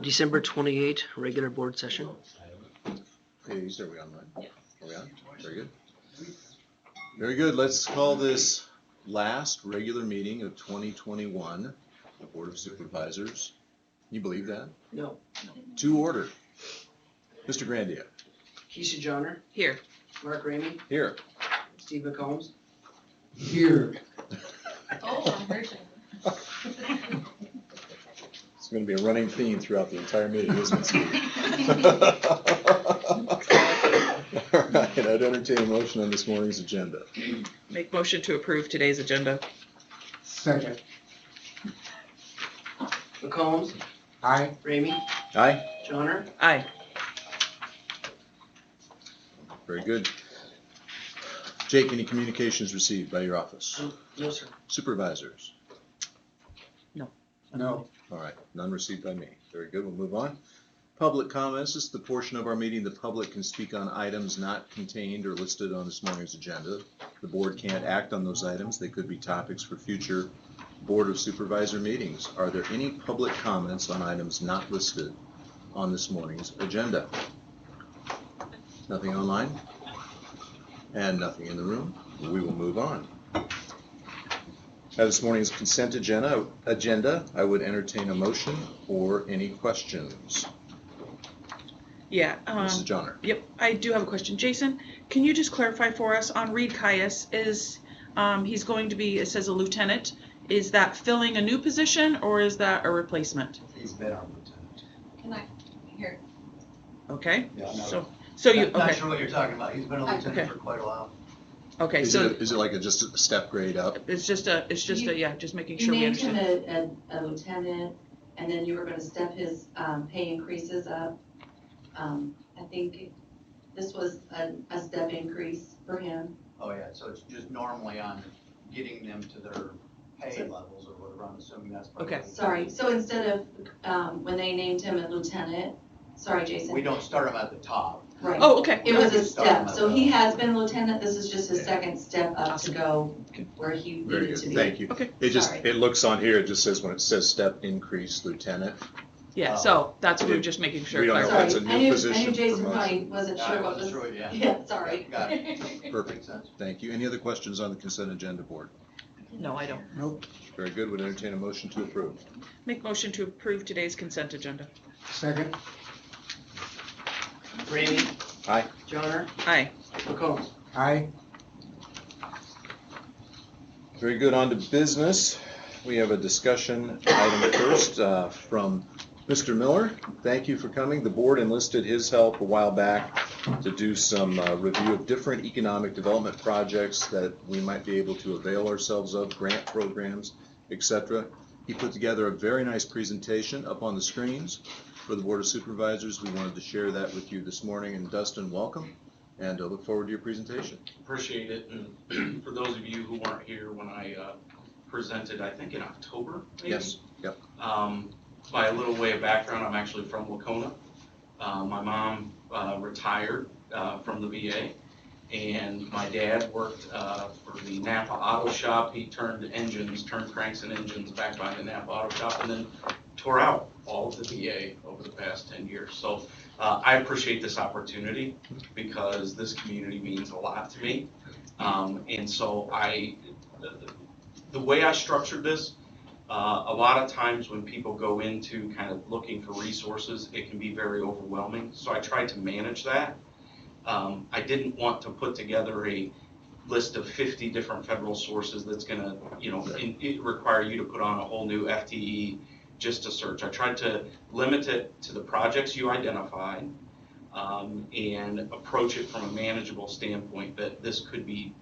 December 28, regular board session. Hey, are we online? Yeah. Are we on? Very good. Very good. Let's call this last regular meeting of 2021, the Board of Supervisors. Can you believe that? No. To order. Mr. Grandia. Keisha Johnner. Here. Mark Ramey. Here. Steve McCombs. Here. Oh, I'm very It's going to be a running theme throughout the entire meeting, isn't it, Steve? All right, I'd entertain a motion on this morning's agenda. Make motion to approve today's agenda. Second. McCombs. Aye. Ramey. Aye. Johnner. Aye. Very good. Jake, any communications received by your office? No, sir. Supervisors? No. All right, none received by me. Very good, we'll move on. Public comments, this is the portion of our meeting the public can speak on items not contained or listed on this morning's agenda. The board can't act on those items. They could be topics for future Board of Supervisor meetings. Are there any public comments on items not listed on this morning's agenda? Nothing online? And nothing in the room? We will move on. Now, this morning's consent agenda, I would entertain a motion or any questions. Yeah. Mrs. Johnner. Yep. I do have a question. Jason, can you just clarify for us on Reed Caius? Is he's going to be? It says a lieutenant. Is that filling a new position or is that a replacement? He's been our lieutenant. Can I hear? Okay. Yeah, no. So you Not okay? sure what you're talking about. He's been a lieutenant Okay. for quite a while. Okay. Is So it like just a step grade up? it's just yeah, just making You sure we named him understand. a lieutenant, and then you were gonna step his pay increases up. I think this was a step increase for him. Oh, yeah, so it's just normally on getting them to their pay levels or whatever, I'm assuming that's. probably- Okay. Sorry, so instead of, when they named him a lieutenant, sorry, Jason. We don't start them at the top. Right. Oh, okay. It was a Start him step, at so the- he has been lieutenant, this is just his Yeah. second step up to Awesome. go Okay. where he Very needed good, to be. thank you. Okay. Sorry. It looks on here, it just says when it says step increase lieutenant. Yeah. So that's what we're just making sure. We don't know if Sorry, that's a new I knew position, Jason promotion. probably wasn't Yeah, sure I what wasn't was. sure, yeah. Yeah, sorry. Got it. Perfect, Makes sense. thank you. Any other questions on the consent agenda board? No, I don't. Nope. Very good, would entertain a motion to approve. Make motion to approve today's consent agenda. Second. Ramey. Aye. Johnner. Aye. McCombs. Aye. Very good, on to business. We have a discussion item first from Mr. Miller. Thank you for coming. The board enlisted his help a while back to do some review of different economic development projects that we might be able to avail ourselves of, grant programs, etc. He put together a very nice presentation up on the screens for the Board of Supervisors. We wanted to share that with you this morning. And Dustin, welcome, and look forward to your presentation. Appreciate it, and for those of you who weren't here when I presented, I think in October, maybe? Yes, yep. By a little way of background, I'm actually from Wacona. My mom retired from the VA, and my dad worked for the Napa Auto Shop. He turned cranks and engines back by the Napa Auto Shop, and then tore out all of the VA over the past 10 years. So I appreciate this opportunity because this community means a lot to me. And so the way I structured this, a lot of times when people go into kind of looking for resources, it can be very overwhelming. So I tried to manage that. I didn't want to put together a list of 50 different federal sources that's going to, require you to put on a whole new FTE just to search. I tried to limit it to the projects you identified and approach it from a manageable standpoint that this could be,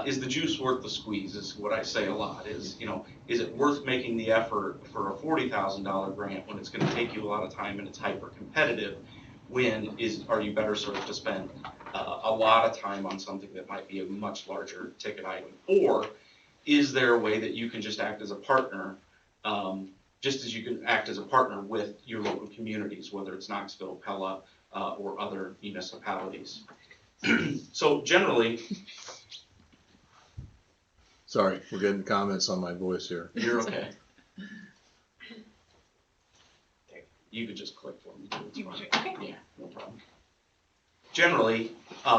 is the juice worth the squeeze is what I say a lot is it worth making the effort for a $40,000 grant when it's going to take you a lot of time and it's hyper competitive? Are you better served to spend a lot of time on something that might be a much larger ticket item? Or is there a way that you can just act as a partner, just as you can act as a partner with your local communities, whether it's Knoxville, Pella, or other municipalities? So generally, Sorry, we're getting comments on my voice here. you're okay. You could just click for me too. It's You fine. want to- Okay. Yeah. No problem. Generally,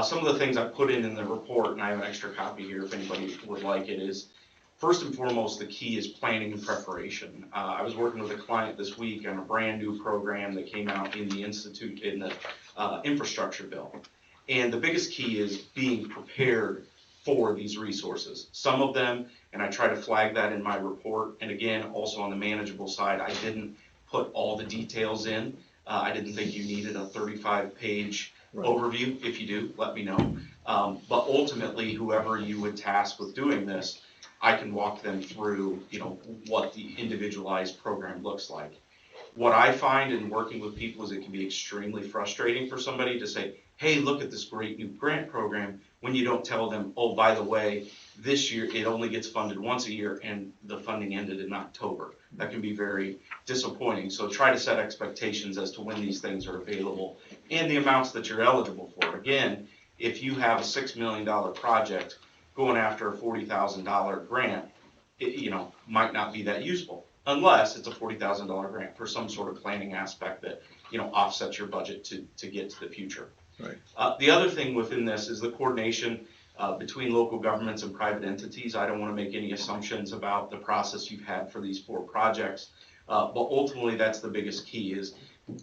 some of the things I put in the report, and I have an extra copy here if anybody would like it, is first and foremost, the key is planning and preparation. I was working with a client this week on a brand new program that came out in the institute, in the infrastructure bill. And the biggest key is being prepared for these resources. Some of them, and I try to flag that in my report, and again, also on the manageable side, I didn't put all the details in. I didn't think you needed a 35-page overview. If you do, let me know. But ultimately, whoever you would task with doing this, I can walk them through, what the individualized program looks like. What I find in working with people is it can be extremely frustrating for somebody to say, hey, look at this great new grant program, when you don't tell them, oh, by the way, this year it only gets funded once a year and the funding ended in October. That can be very disappointing. So try to set expectations as to when these things are available and the amounts that you're eligible for. Again, if you have a $6 million project going after a $40,000 grant, it, might not be that useful unless it's a $40,000 grant for some sort of planning aspect that, offsets your budget to get to the future. Right. The other thing within this is the coordination between local governments and private entities. I don't want to make any assumptions about the process you've had for these 4 projects, but ultimately that's the biggest key, is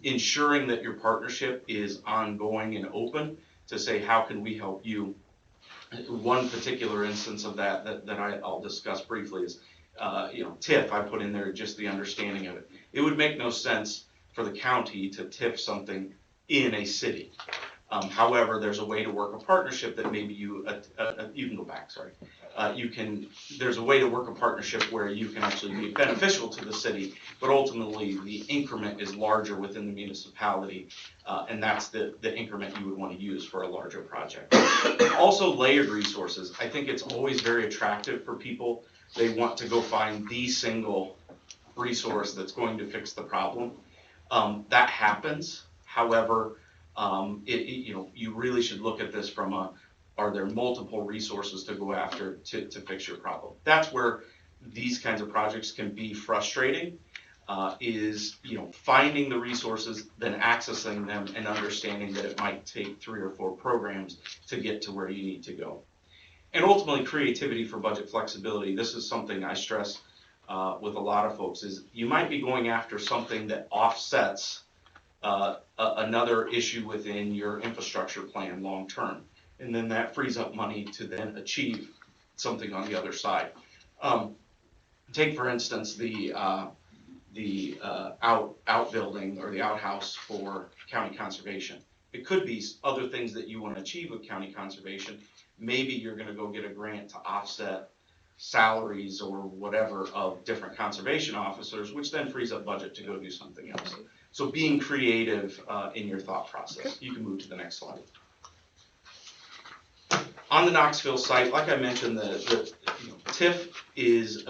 ensuring that your partnership is ongoing and open to say, how can we help you? One particular instance of that I'll discuss briefly is, TIF. I put in there just the understanding of it. It would make no sense for the county to TIF something in a city. However, there's a way to work a partnership that maybe you can go back, sorry. There's a way to work a partnership where you can actually be beneficial to the city, but ultimately the increment is larger within the municipality, and that's the increment you would want to use for a larger project. Also, layered resources. I think it's always very attractive for people. They want to go find the single resource that's going to fix the problem. That happens. However, you really should look at this from are there multiple resources to go after to fix your problem? That's where these kinds of projects can be frustrating, is finding the resources, then accessing them, and understanding that it might take 3 or 4 programs to get to where you need to go. And ultimately, creativity for budget flexibility. This is something I stress with a lot of folks, is you might be going after something that offsets another issue within your infrastructure plan long term, and then that frees up money to then achieve something on the other side. Take for instance the outbuilding or the outhouse for county conservation. It could be other things that you want to achieve with county conservation. Maybe you're going to go get a grant to offset salaries or whatever of different conservation officers, which then frees up budget to go do something else. So being creative in your thought process. You can move to the next slide. On the Knoxville site, like I mentioned, the TIF is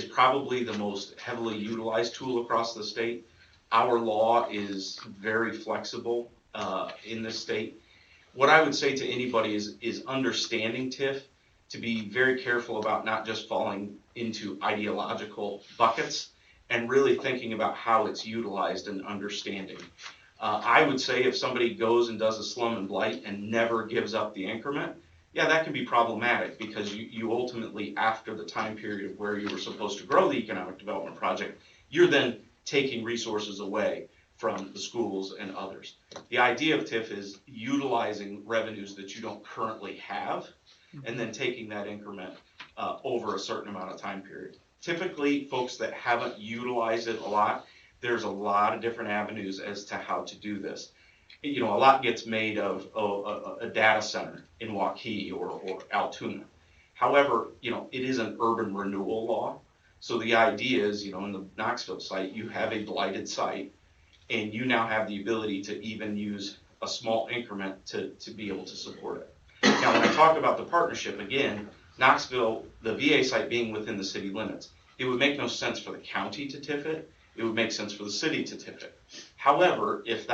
probably the most heavily utilized tool across the state. Our law is very flexible in this state. What I would say to anybody is understanding TIF, to be very careful about not just falling into ideological buckets, and really thinking about how it's utilized and understanding. I would say if somebody goes and does a slum and blight and never gives up the increment, yeah, that can be problematic, because you ultimately, after the time period of where you were supposed to grow the economic development project, you're then taking resources away from the schools and others. The idea of TIF is utilizing revenues that you don't currently have, and then taking that increment over a certain amount of time period. Typically, folks that haven't utilized it a lot, there's a lot of different avenues as to how to do this. A lot gets made of a data center in Waukee or Altoona. However, it is an urban renewal law. So the idea is, in the Knoxville site, you have a blighted site, and you now have the ability to even use a small increment to be able to support it. Now, when I talk about the partnership, again, Knoxville, the VA site being within the city limits, it would make no sense for the county to TIF it. It would make sense for the city to TIF it. However, if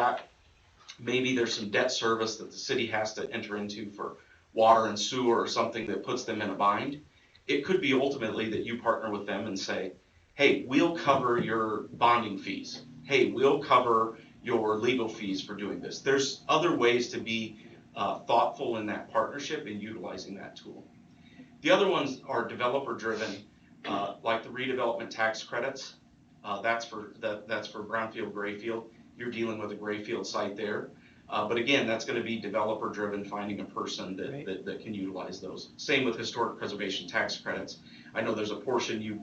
maybe there's some debt service that the city has to enter into for water and sewer or something that puts them in a bind, it could be ultimately that you partner with them and say, hey, we'll cover your bonding fees. hey, we'll cover your legal fees for doing this. There's other ways to be thoughtful in that partnership and utilizing that tool. The other ones are developer driven, like the redevelopment tax credits. That's for brownfield, grayfield. You're dealing with a grayfield site there. But again, that's going to be developer driven, finding a person that can utilize those. Same with historic preservation tax credits. I know there's a portion you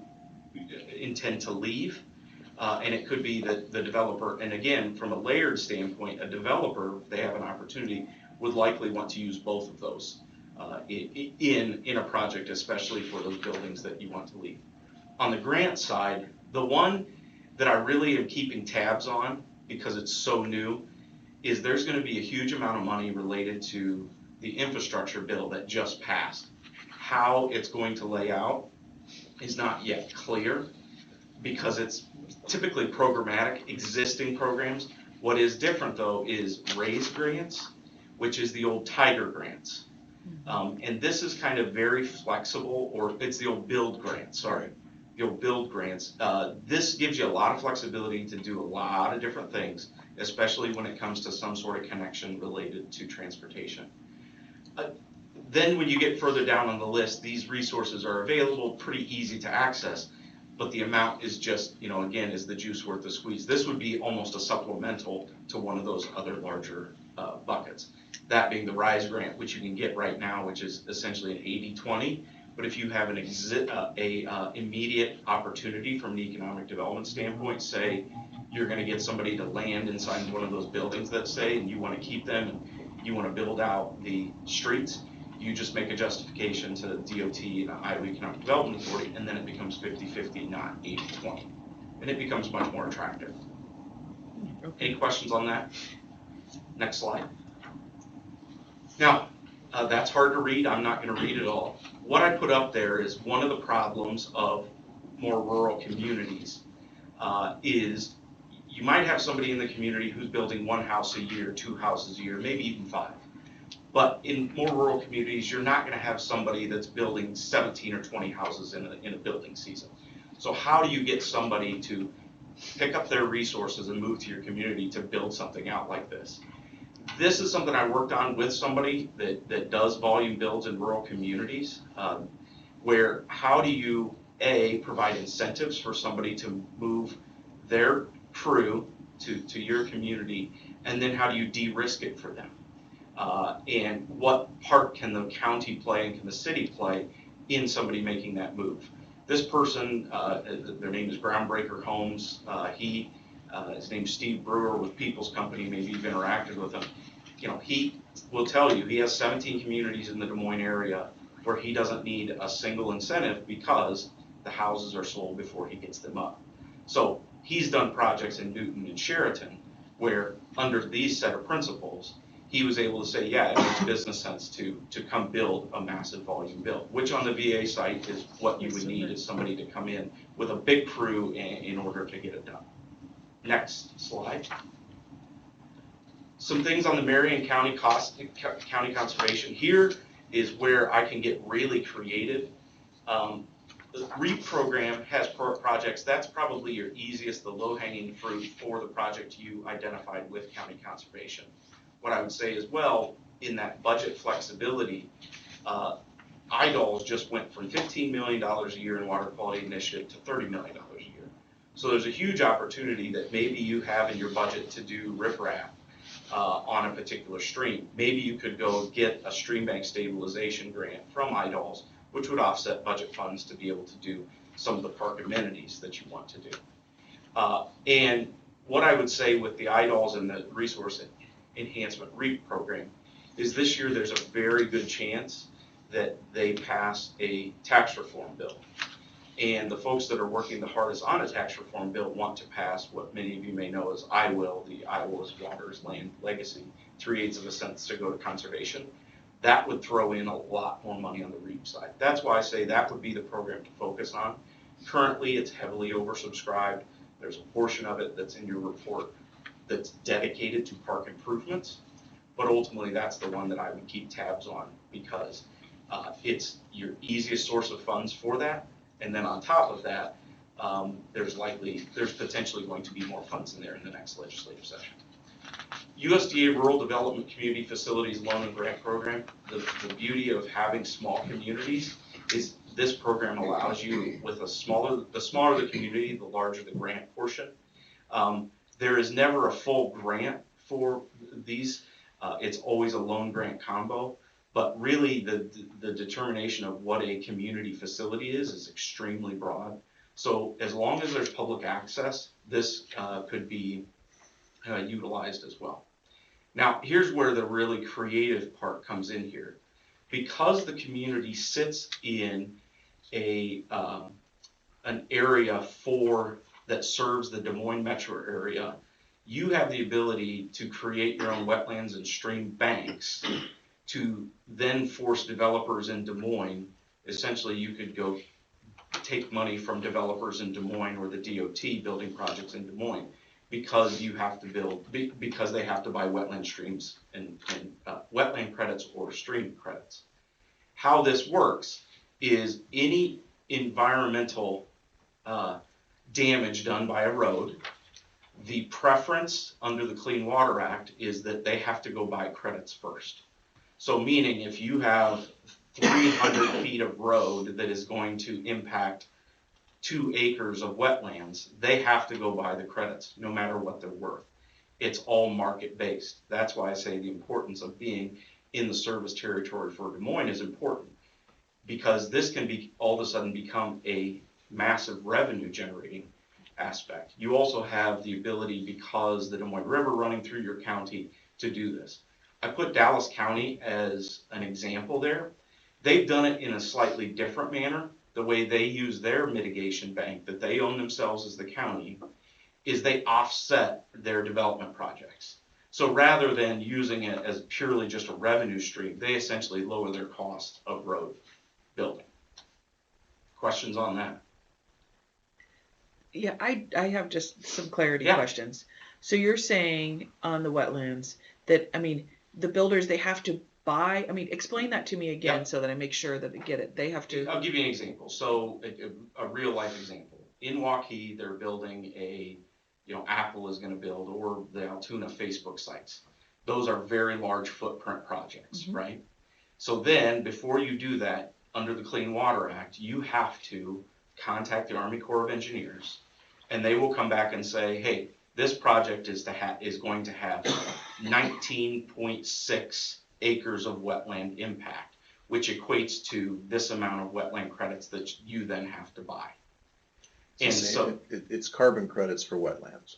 intend to leave, and it could be that the developer, and again, from a layered standpoint, a developer, if they have an opportunity, would likely want to use both of those in a project, especially for those buildings that you want to leave. On the grant side, the one that I really am keeping tabs on, because it's so new, is there's going to be a huge amount of money related to the infrastructure bill that just passed. How it's going to lay out is not yet clear, because it's typically programmatic, existing programs. What is different though is RAISE grants, which is the old Tiger grants. And this is kind of very flexible, or it's the old build grants, sorry. The old build grants. This gives you a lot of flexibility to do a lot of different things, especially when it comes to some sort of connection related to transportation. Then when you get further down on the list, these resources are available, pretty easy to access, but the amount is just, again, is the juice worth the squeeze? This would be almost a supplemental to one of those other larger buckets. That being the RISE grant, which you can get right now, which is essentially an 80-20. But if you have an immediate opportunity from an economic development standpoint, say you're going to get somebody to land inside one of those buildings, let's say, and you want to keep them, and you want to build out the streets, you just make a justification to the DOT and the Iowa Economic Development Authority, and then it becomes 50-50, not 80-20. And it becomes much more attractive. Any questions on that? Next slide. Now, that's hard to read. I'm not going to read it all. What I put up there is one of the problems of more rural communities is you might have somebody in the community who's building one house a year, 2 houses a year, maybe even 5. But in more rural communities, you're not going to have somebody that's building 17 or 20 houses in a building season. So how do you get somebody to pick up their resources and move to your community to build something out like this? This is something I worked on with somebody that does volume builds in rural communities, where how do you, A, provide incentives for somebody to move their crew to your community, and then how do you de-risk it for them? And what part can the county play and can the city play in somebody making that move? This person, their name is Groundbreaker Homes. His name's Steve Brewer with People's Company. Maybe you've interacted with him. He will tell you he has 17 communities in the Des Moines area where he doesn't need a single incentive because the houses are sold before he gets them up. So he's done projects in Newton and Sheraton where under these set of principles, he was able to say, yeah, it makes business sense to come build a massive volume build, which on the VA site is what you would need, is somebody to come in with a big crew in order to get it done. Next slide. Some things on the Marion County County Conservation. Here is where I can get really creative. The REAP program has projects. That's probably your easiest, the low-hanging fruit for the project you identified with County Conservation. What I would say as well, in that budget flexibility, IDOLS just went from $15 million a year in water quality initiative to $30 million a year. So there's a huge opportunity that maybe you have in your budget to do riprap on a particular stream. Maybe you could go get a stream bank stabilization grant from IDOLS, which would offset budget funds to be able to do some of the park amenities that you want to do. And what I would say with the IDOLS and the Resource Enhancement REAP program is this year there's a very good chance that they pass a tax reform bill. And the folks that are working the hardest on a tax reform bill want to pass what many of you may know as IWIL, the Iowa's Waters Land Legacy, 3/8 of a cent to go to conservation. That would throw in a lot more money on the REAP side. That's why I say that would be the program to focus on. Currently, it's heavily oversubscribed. There's a portion of it that's in your report that's dedicated to park improvements, but ultimately that's the one that I would keep tabs on because it's your easiest source of funds for that. And then on top of that, there's potentially going to be more funds in there in the next legislative session. USDA Rural Development Community Facilities Loan and Grant Program, the beauty of having small communities is this program allows you with the smaller the community, the larger the grant portion. There is never a full grant for these. It's always a loan grant combo, but really the determination of what a community facility is extremely broad. So as long as there's public access, this could be utilized as well. Now, here's where the really creative part comes in here. Because the community sits in an area that serves the Des Moines metro area, you have the ability to create your own wetlands and stream banks to then force developers in Des Moines. Essentially, you could go take money from developers in Des Moines or the DOT building projects in Des Moines because you have to build, because they have to buy wetland streams and wetland credits or stream credits. How this works is any environmental damage done by a road, the preference under the Clean Water Act is that they have to go buy credits first. So meaning if you have 300 feet of road that is going to impact 2 acres of wetlands, they have to go buy the credits no matter what they're worth. It's all market based. That's why I say the importance of being in the service territory for Des Moines is important, because this can be all of a sudden become a massive revenue generating aspect. You also have the ability, because the Des Moines River running through your county, to do this. I put Dallas County as an example there. They've done it in a slightly different manner. The way they use their mitigation bank that they own themselves as the county is they offset their development projects. So rather than using it as purely just a revenue stream, they essentially lower their cost of road building. Questions on that? Yeah, I have just some clarity Yeah. questions. So you're saying on the wetlands that, I mean, the builders, they have to buy, I mean, explain that to me again. Yep. So that I make sure that I get it. They have to. I'll give you an example. So a real life example. In Waukee, they're building Apple is going to build, or the Altoona Facebook sites. Those are very large footprint projects, Mhm. right? So then before you do that, under the Clean Water Act, you have to contact the Army Corps of Engineers, and they will come back and say, hey, this project is going to have 19.6 acres of wetland impact, which equates to this amount of wetland credits that you then have to buy. And so it's carbon credits for wetlands.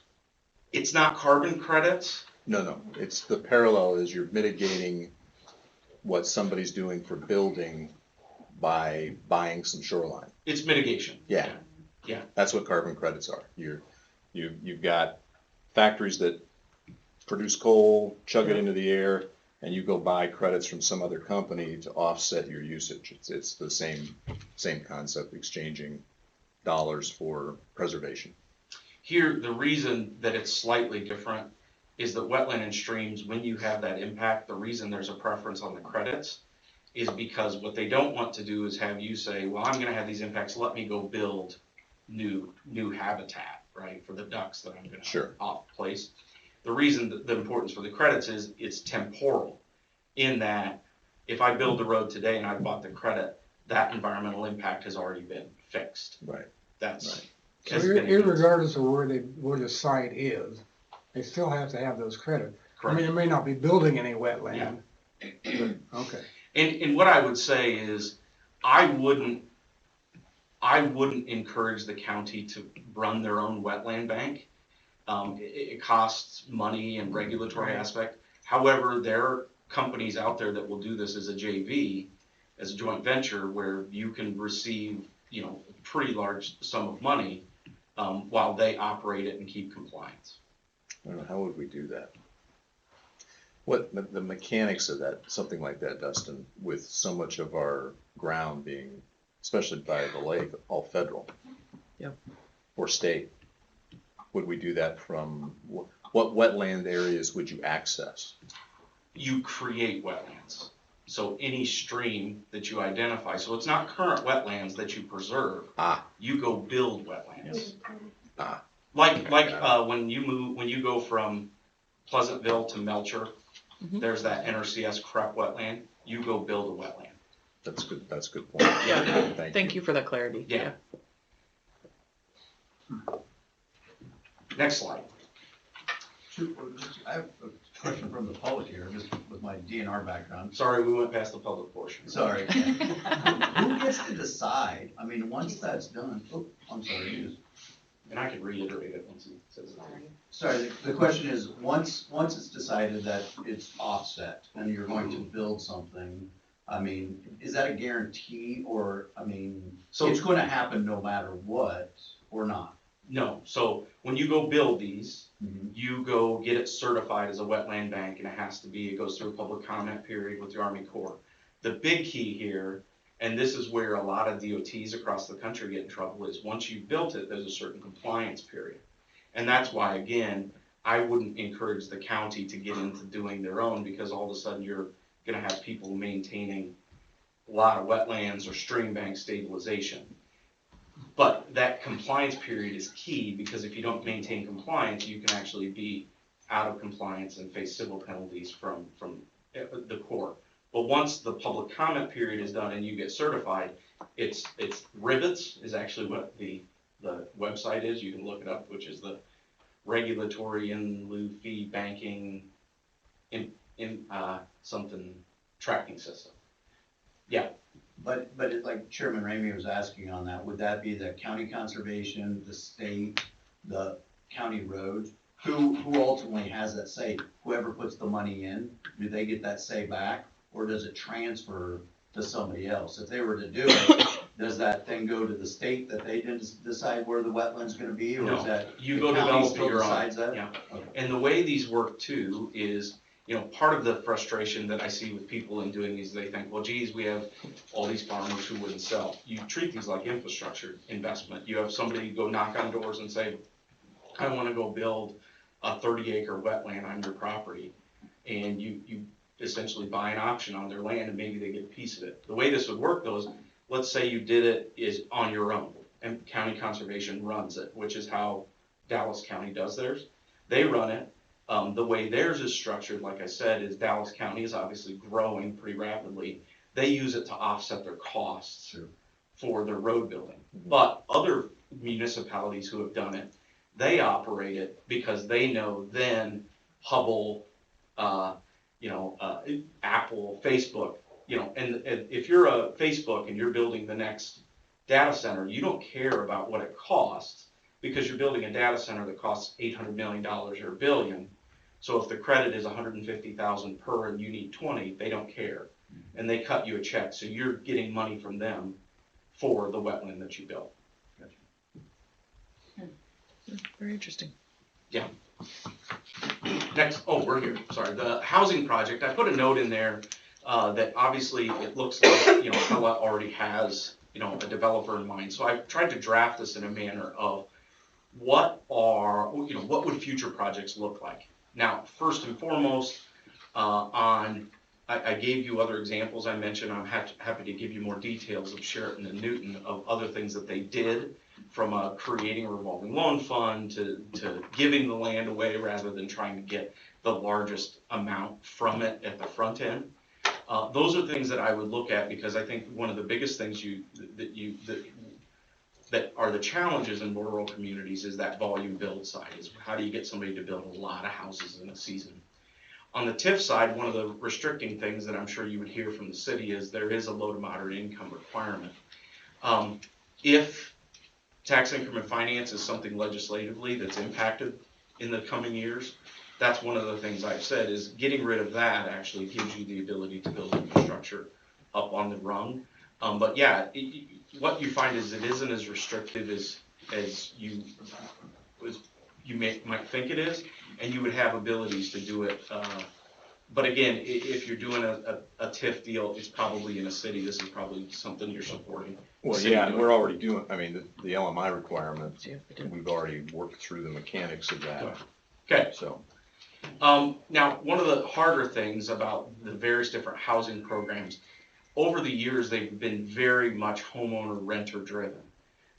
it's not carbon credits. No, it's the parallel is you're mitigating what somebody's doing for building by buying some shoreline. It's mitigation. Yeah. Yeah. That's what carbon credits are. You've got factories that produce coal, chug it into the air, and you go buy credits from some other company to offset your usage. It's the same concept, exchanging dollars for preservation. Here, the reason that it's slightly different is that wetland and streams, when you have that impact, the reason there's a preference on the credits is because what they don't want to do is have you say, well, I'm going to have these impacts, let me go build new habitat, right, for the ducks that I'm going to place. The reason that the importance for the credits is it's temporal, in that if I build the road today and I bought the credit, that environmental impact has already been fixed. Right. That's right. So irregardless of where the site is, they still have to have those credits. correct. I mean, it may not be building any wetland. But, okay. And what I would say is, I wouldn't encourage the county to run their own wetland bank. It costs money and regulatory aspect. However, there are companies out there that will do this as a JV, as a joint venture, where you can receive, a pretty large sum of money while they operate it and keep compliance. I don't know, how would we do that? What the mechanics of that, something like that, Dustin, with so much of our ground being, especially by the lake, all federal? Yep. Or state? Would we do that from, what wetland areas would you access? You create wetlands. So any stream that you identify, so it's not current wetlands that you preserve. You go build wetlands. Like when you go from Pleasantville to Melcher, there's that NRCS CREP wetland. You go build a wetland. That's good. That's a good point. Yeah. Thank Thank you for that clarity. Yeah. Next slide. I have a question from the public here, just with my DNR background. Sorry, we went past the public portion. Sorry. Who gets to decide? I mean, once that's done, I'm sorry. And I can reiterate it once he says it. Sorry, the question is, once it's decided that it's offset and you're going to build something, I mean, is that a guarantee or, I mean, So- it's gonna happen no matter what or not? No, so when you go build these, Mhm. you go get it certified as a wetland bank, and it goes through a public comment period with the Army Corps. The big key here, and this is where a lot of DOTs across the country get in trouble, is once you've built it, there's a certain compliance period. And that's why, again, I wouldn't encourage the county to get into doing their own, because all of a sudden you're gonna have people maintaining a lot of wetlands or stream bank stabilization. But that compliance period is key, because if you don't maintain compliance, you can actually be out of compliance and face civil penalties from the Corps. But once the public comment period is done and you get certified, it's RIBITS is actually what the website is. You can look it up, which is the Regulatory in Lieu Fee Banking something tracking system. Yeah. But it, like Chairman Ramey was asking on that, would that be the county conservation, the state, the county roads? Who ultimately has that say? Whoever puts the money in, do they get that say back? Or does it transfer to somebody else? If they were to do it, does that then go to the state that they didn't decide where the wetland's gonna be? Or No, is that you the go county develop it still your own. decides that? Yeah. Okay. And the way these work too is, part of the frustration that I see with people in doing these, they think, well, geez, we have all these farmers who wouldn't sell. You treat these like infrastructure investment. You have somebody go knock on doors and say, I want to go build a 30-acre wetland on your property. And you essentially buy an option on their land, and maybe they get a piece of it. The way this would work though is, let's say you did it is on your own, and county conservation runs it, which is how Dallas County does theirs. They run it. The way theirs is structured, like I said, is Dallas County is obviously growing pretty rapidly. They use it to offset their costs for their road building. But other municipalities who have done it, they operate it because they know then Hubble, Apple, Facebook, and if you're a Facebook and you're building the next data center, you don't care about what it costs, because you're building a data center that costs $800 million or $1 billion. So if the credit is 150,000 per and you need 20, they don't care. And they cut you a check, so you're getting money from them for the wetland that you built. Very interesting. Yeah. Next, we're here, sorry. The housing project, I put a note in there that obviously it looks like, Pella already has, a developer in mind. So I've tried to draft this in a manner of what would future projects look like? Now, first and foremost, I gave you other examples I mentioned. I'm happy to give you more details of Sheraton and Newton, of other things that they did, from creating a revolving loan fund to giving the land away rather than trying to get the largest amount from it at the front end. Those are things that I would look at, because I think one of the biggest things that are the challenges in rural communities is that volume build side. Is how do you get somebody to build a lot of houses in a season? On the TIF side, one of the restricting things that I'm sure you would hear from the city is there is a low to moderate income requirement. If tax increment finance is something legislatively that's impacted in the coming years, that's one of the things I've said, is getting rid of that actually gives you the ability to build infrastructure up on the rung. But yeah, what you find is it isn't as restrictive as you might think it is, and you would have abilities to do it. But again, if you're doing a TIF deal, it's probably in a city. This is probably something you're supporting. Well, yeah, we're already doing, the LMI requirements, we've already worked through the mechanics of that. Okay. So, Now, one of the harder things about the various different housing programs, over the years, they've been very much homeowner renter driven.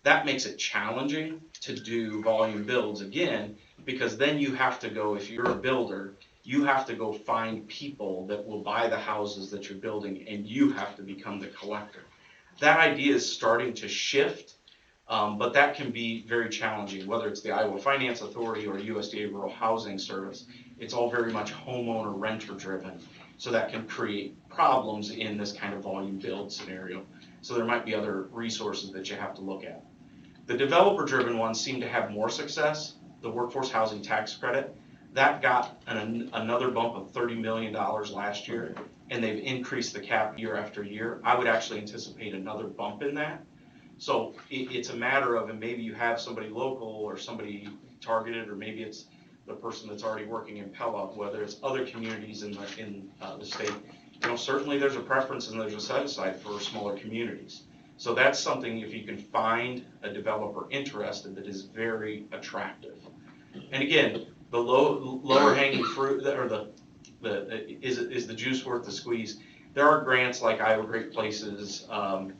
That makes it challenging to do volume builds again, because then you have to go, if you're a builder, you have to go find people that will buy the houses that you're building, and you have to become the collector. That idea is starting to shift, but that can be very challenging, whether it's the Iowa Finance Authority or USDA Rural Housing Service. It's all very much homeowner renter driven, so that can create problems in this kind of volume build scenario. So there might be other resources that you have to look at. The developer driven ones seem to have more success. The workforce housing tax credit, that got another bump of $30 million last year, and they've increased the cap year after year. I would actually anticipate another bump in that. So it's a matter of, and maybe you have somebody local or somebody targeted, or maybe it's the person that's already working in Pella, whether it's other communities in the state. You know, certainly there's a preference and there's a set aside for smaller communities. So that's something, if you can find a developer interested, that is very attractive. And again, the lower hanging fruit, or is the juice worth the squeeze? There are grants like Iowa Great Places,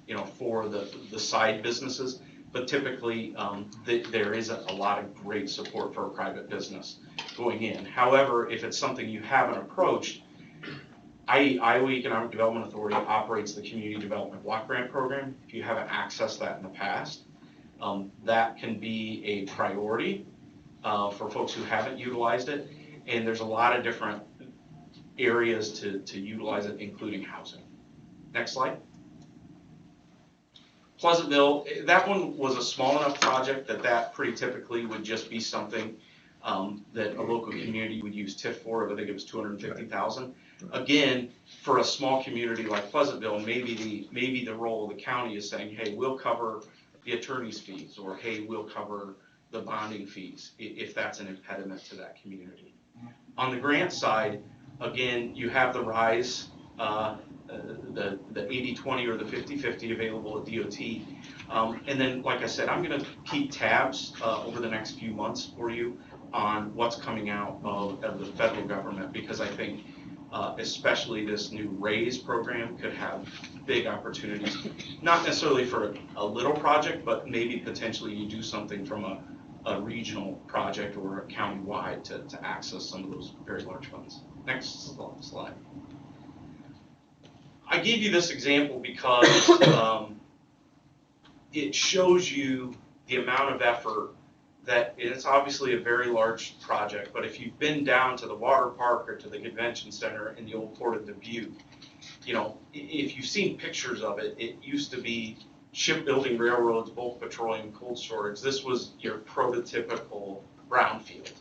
you know, for the side businesses, but typically there isn't a lot of great support for a private business going in. However, if it's something you haven't approached, Iowa Economic Development Authority operates the Community Development Block Grant Program. If you haven't accessed that in the past, that can be a priority for folks who haven't utilized it. And there's a lot of different areas to utilize it, including housing. Next slide. Pleasantville, that one was a small enough project that pretty typically would just be something that a local community would use TIF for. I think it was $250,000. Again, for a small community like Pleasantville, maybe the role of the county is saying, hey, we'll cover the attorney's fees, or hey, we'll cover the bonding fees, if that's an impediment to that community. On the grant side, again, you have the RISE, the 80-20 or the 50-50 available at DOT. And then, like I said, I'm going to keep tabs over the next few months for you on what's coming out of the federal government, because I think especially this new RAISE program could have big opportunities, not necessarily for a little project, but maybe potentially you do something from a regional project or a county-wide to access some of those very large funds. Next slide. I gave you this example because it shows you the amount of effort that, it's obviously a very large project, but if you've been down to the water park or to the convention center in the old Port of Dubuque, you know, if you've seen pictures of it, it used to be shipbuilding, railroads, bulk petroleum, cold storage. This was your prototypical brownfield.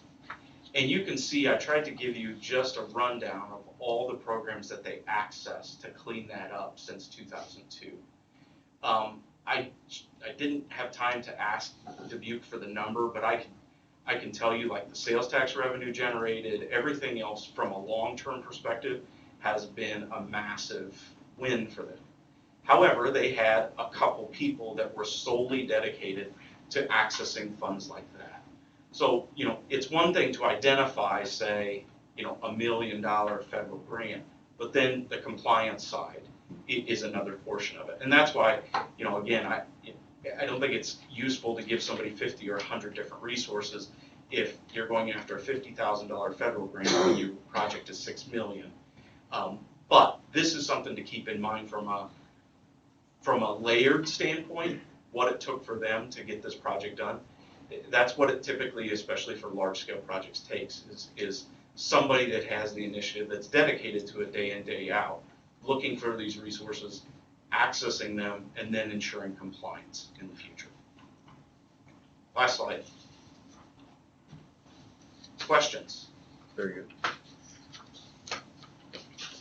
And you can see, I tried to give you just a rundown of all the programs that they accessed to clean that up since 2002. I didn't have time to ask Dubuque for the number, but I can tell you, like, the sales tax revenue generated, everything else from a long-term perspective has been a massive win for them. However, they had a couple people that were solely dedicated to accessing funds like that. So, you know, it's one thing to identify, say, you know, $1 million federal grant, but then the compliance side is another portion of it. And that's why, you know, again, I don't think it's useful to give somebody 50 or 100 different resources if you're going after a $50,000 federal grant and your project is $6 million. But this is something to keep in mind from a layered standpoint, what it took for them to get this project done. That's what it typically, especially for large scale projects, takes is somebody that has the initiative, that's dedicated to it day in, day out, looking for these resources, accessing them, and then ensuring compliance in the future. Last slide. Questions? Very good.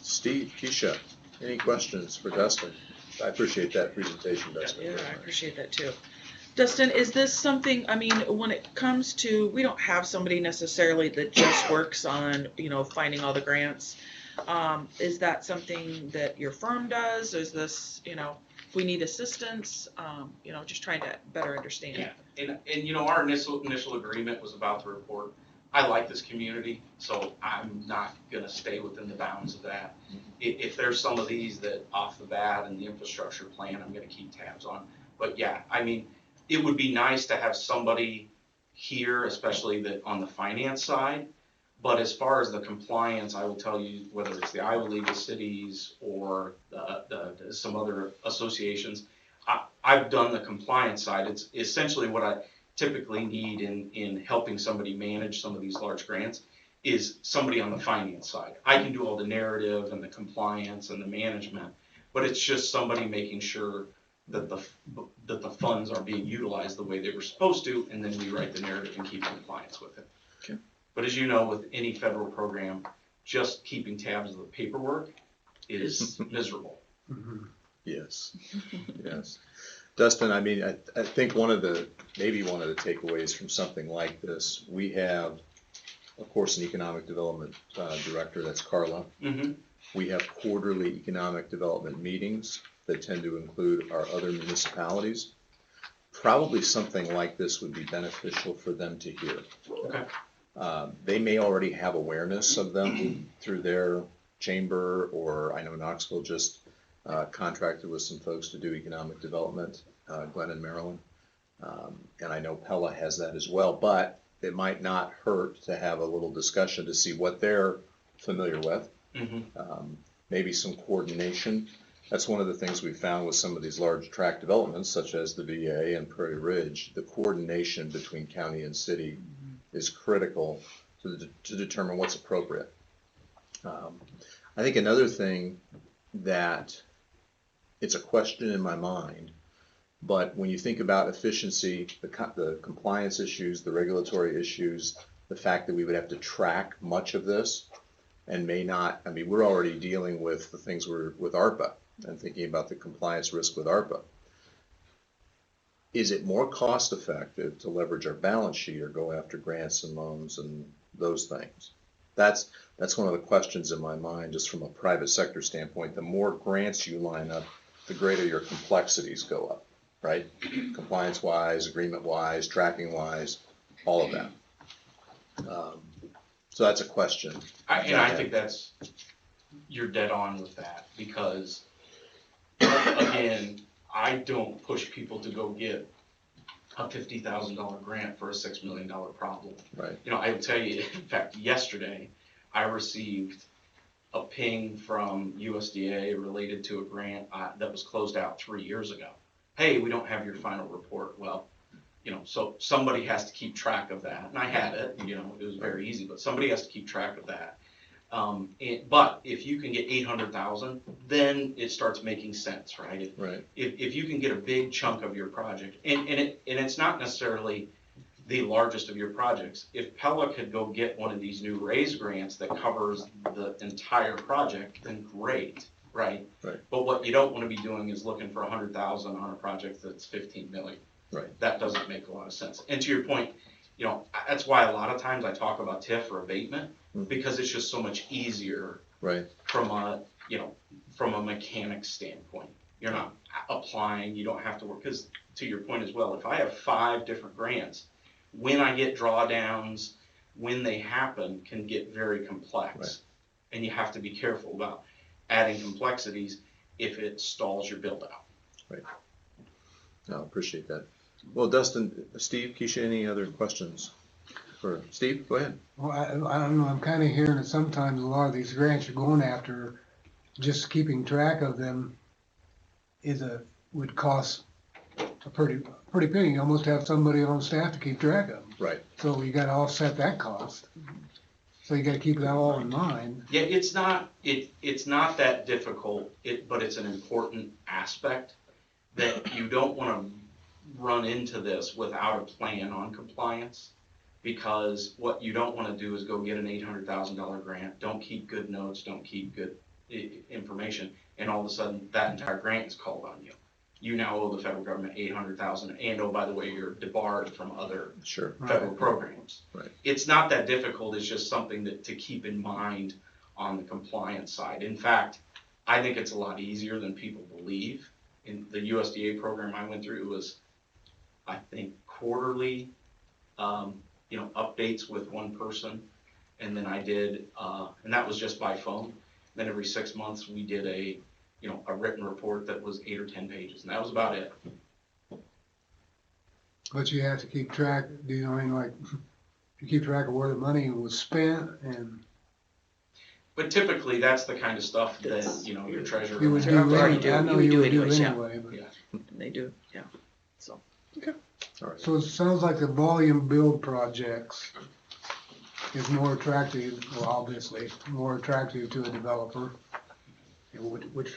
Steve, Keisha, any questions for Dustin? I appreciate that presentation, Dustin. Yeah, I appreciate that too. Dustin, is this something, I mean, when it comes to, we don't have somebody necessarily that just works on, you know, finding all the grants. Is that something that your firm does? Is this, you know, if we need assistance, you know, just trying to better understand. Yeah, and you know, our initial agreement was about the report. I like this community, so I'm not gonna stay within the bounds of that. If there's some of these that off the bat and the infrastructure plan, I'm gonna keep tabs on. But yeah, I mean, it would be nice to have somebody here, especially that on the finance side. But as far as the compliance, I will tell you, whether it's the Iowa League of Cities or some other associations, I've done the compliance side. It's essentially what I typically need in helping somebody manage some of these large grants is somebody on the finance side. I can do all the narrative and the compliance and the management, but it's just somebody making sure that the funds are being utilized the way they were supposed to, and then we write the narrative and keep compliance with it. Okay. But as you know, with any federal program, just keeping tabs of the paperwork is miserable. Yes, yes. Dustin, I mean, I think maybe one of the takeaways from something like this, we have, of course, an economic development director, that's Carla. Mm-hmm. We have quarterly economic development meetings that tend to include our other municipalities. Probably something like this would be beneficial for them to hear. Okay. They may already have awareness of them through their chamber, or I know Knoxville just contracted with some folks to do economic development, Glenn and Marion. And I know Pella has that as well, but it might not hurt to have a little discussion to see what they're familiar with. Mm-hmm. Maybe some coordination. That's one of the things we found with some of these large tract developments, such as the VA and Prairie Ridge. The coordination between county and city is critical to determine what's appropriate. I think another thing that it's a question in my mind, but when you think about efficiency, the compliance issues, the regulatory issues, the fact that we would have to track much of this and may not, I mean, we're already dealing with the things with ARPA and thinking about the compliance risk with ARPA. Is it more cost effective to leverage our balance sheet or go after grants and loans and those things? That's one of the questions in my mind, just from a private sector standpoint. The more grants you line up, the greater your complexities go up, right? Compliance wise, agreement wise, tracking wise, all of that. So that's a question. I think you're dead on with that, because again, I don't push people to go get a $50,000 grant for a $6 million problem. Right. You know, I will tell you, in fact, yesterday I received a ping from USDA related to a grant that was closed out 3 years ago. Hey, we don't have your final report. Well, you know, so somebody has to keep track of that. And I had it, you know, it was very easy, but somebody has to keep track of that. But if you can get 800,000, then it starts making sense, right? Right. If you can get a big chunk of your project, and it's not necessarily the largest of your projects. If Pella could go get one of these new RAISE grants that covers the entire project, then great, right? Right. But what you don't want to be doing is looking for 100,000 on a project that's 15 million. Right. That doesn't make a lot of sense. And to your point, you know, that's why a lot of times I talk about TIF or abatement, because it's just so much easier. Right. From a mechanic standpoint. You're not applying, you don't have to work, because to your point as well, if I have 5 different grants, when I get drawdowns, when they happen, can get very complex. Right. And you have to be careful about adding complexities if it stalls your build out. Right. No, appreciate that. Well, Dustin, Steve, Keisha, any other questions for Steve? Go ahead. Well, I don't know, I'm kind of hearing that sometimes a lot of these grants you're going after, just keeping track of them would cost a pretty penny. You almost have somebody on staff to keep track of them. Right. So you gotta offset that cost. So you gotta keep that all in mind. Yeah, it's not that difficult, but it's an important aspect that you don't want to run into this without a plan on compliance, because what you don't want to do is go get an $800,000 grant, don't keep good notes, don't keep good information, and all of a sudden that entire grant is called on you. You now owe the federal government $800,000, and oh, by the way, you're debarred from other federal programs. Right. It's not that difficult, it's just something to keep in mind on the compliance side. In fact, I think it's a lot easier than people believe. In the USDA program I went through, it was, I think, quarterly updates with one person. And then I did, and that was just by phone. Then every 6 months, we did a written report that was 8 or 10 pages, and that was about it. But you have to keep track, do you know, I mean, like, you keep track of where the money was spent and But typically, that's the kind of stuff that, That's- your treasurer. you would Sure, do I've already anyway. I do. know You would you do would do anyways, yeah. anyway, but. Yeah. And they do, yeah. So, All right. So it sounds like the volume build projects is more attractive, well, obviously, more attractive to a developer. Which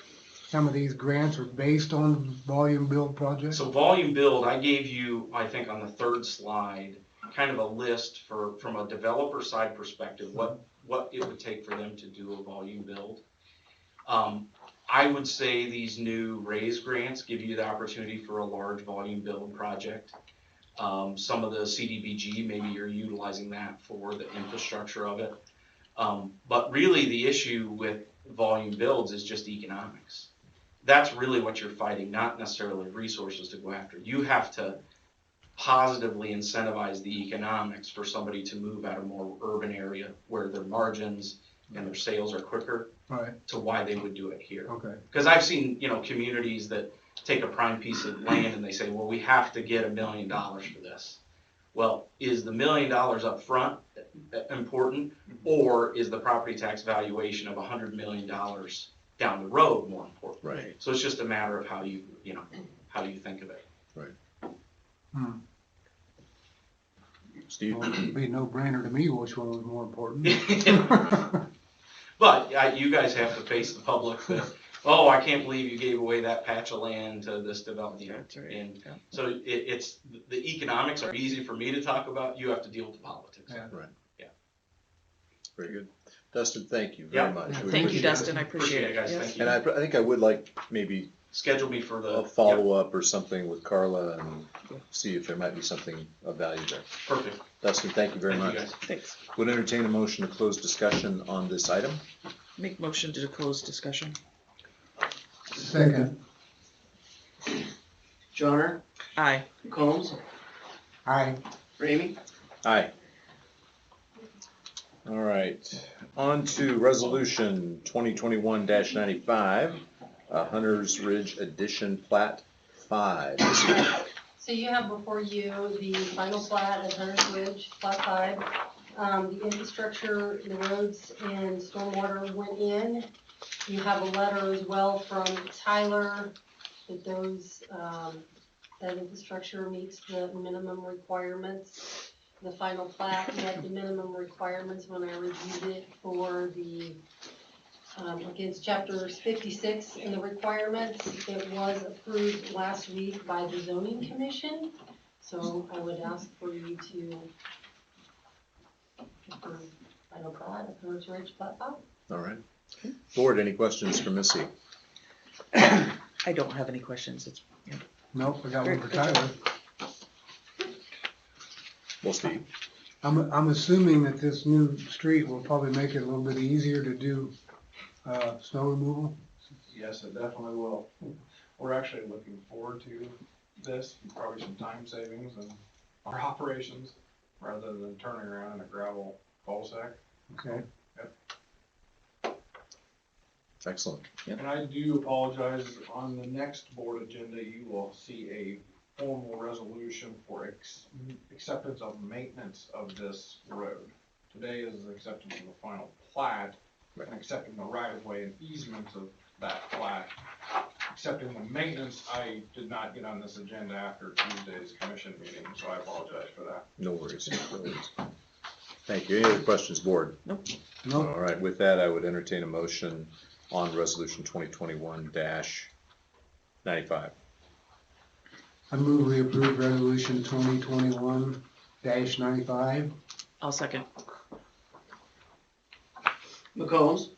some of these grants are based on volume build projects. So volume build, I gave you, I think on the third slide, kind of a list from a developer side perspective, what it would take for them to do a volume build. I would say these new RAISE grants give you the opportunity for a large volume build project. Some of the CDBG, maybe you're utilizing that for the infrastructure of it. But really the issue with volume builds is just economics. That's really what you're fighting, not necessarily resources to go after. You have to positively incentivize the economics for somebody to move out of a more urban area where their margins and their sales are quicker, Right, to why they would do it here. okay. Because I've seen, communities that take a prime piece of land and they say, well, we have to get $1 million for this. Well, is the $1 million up front important, or is the property tax valuation of $100 million down the road more important? Right. So it's just a matter of how you think of it. Steve? Well, it'd be a no-brainer to me which one was more important. But you guys have to face the public that, oh, I can't believe you gave away that patch of land to this development. that's right. And Yeah. so it's the economics are easy for me to talk about. You have to deal with the politics. Yeah. Very good. Dustin, thank you very Yeah. much. We Thank you, appreciate it. Dustin, I appreciate it. guys. Yes. Thank you. And I think I would like maybe Schedule me for the a follow-up or something with Carla and see if there might be something of value there. Perfect. Dustin, thank you very Thank much. you guys. Thanks. Would entertain a motion to close discussion on this item. Make motion to close discussion. Second, Johnner, Aye. Combs, aye. Ramey, Aye. All right, on to resolution 2021-95, Hunter's Ridge Edition Plat 5. So you have before you the final plat of Hunter's Ridge, plat 5. The infrastructure, the roads and stormwater went in. You have a letter as well from Tyler that those, that infrastructure meets the minimum requirements. The final plat met the minimum requirements when I reviewed it for the, against chapters 56 and the requirements. It was approved last week by the zoning commission, so I would ask for you to approve final plat of Hunter's Ridge plat 5. All right. Board, any questions for Missy? I don't have any questions. It's, Nope, I got one for Good job. Tyler. Well, Steve? I'm assuming that this new street will probably make it a little bit easier to do, snow removal. Yes, it definitely will. We're actually looking forward to this, probably some time savings in our operations rather than turning around in a gravel cul-de-sac. Okay. Excellent. And I do apologize, on the next board agenda, you will see a formal resolution for acceptance of maintenance of this road. Today is the acceptance of the final plat, and accepting the right-of-way and easements of that plat. Accepting the maintenance, I did not get on this agenda after Tuesday's commission meeting, so I apologize for that. No worries. No worries. Thank you. Any other questions, board? Nope. Nope. All right, with that, I would entertain a motion on resolution 2021-95. I move we approve resolution 2021-95. I'll second. McCombs,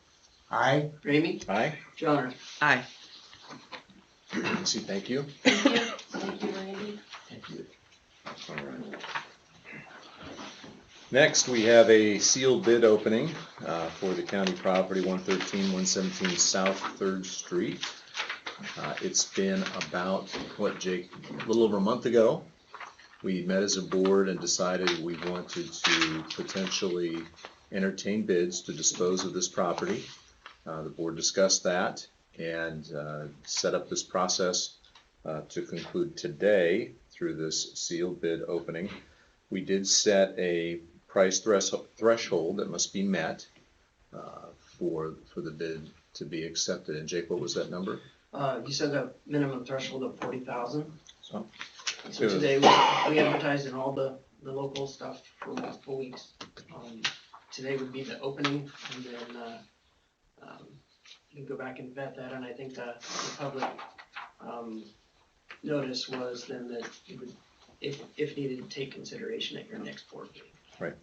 Aye. Ramey, Aye. Johnner. Aye. Missy, thank you. Thank you. Thank you, Randy. All right. Next, we have a sealed bid opening for the county property 113, 117 South 3rd Street. It's been about, what, Jake, a little over a month ago we met as a board and decided we wanted to potentially entertain bids to dispose of this property. The board discussed that and set up this process to conclude today through this sealed bid opening. We did set a price threshold that must be met for the bid to be accepted. And Jake, what was that number? You said a minimum threshold of 40,000. So Today we advertised in all the local stuff for multiple weeks. Today would be the opening, and then you can go back and vet that. And I think the public notice was then that you would, if needed, take consideration at your next board meeting. Right.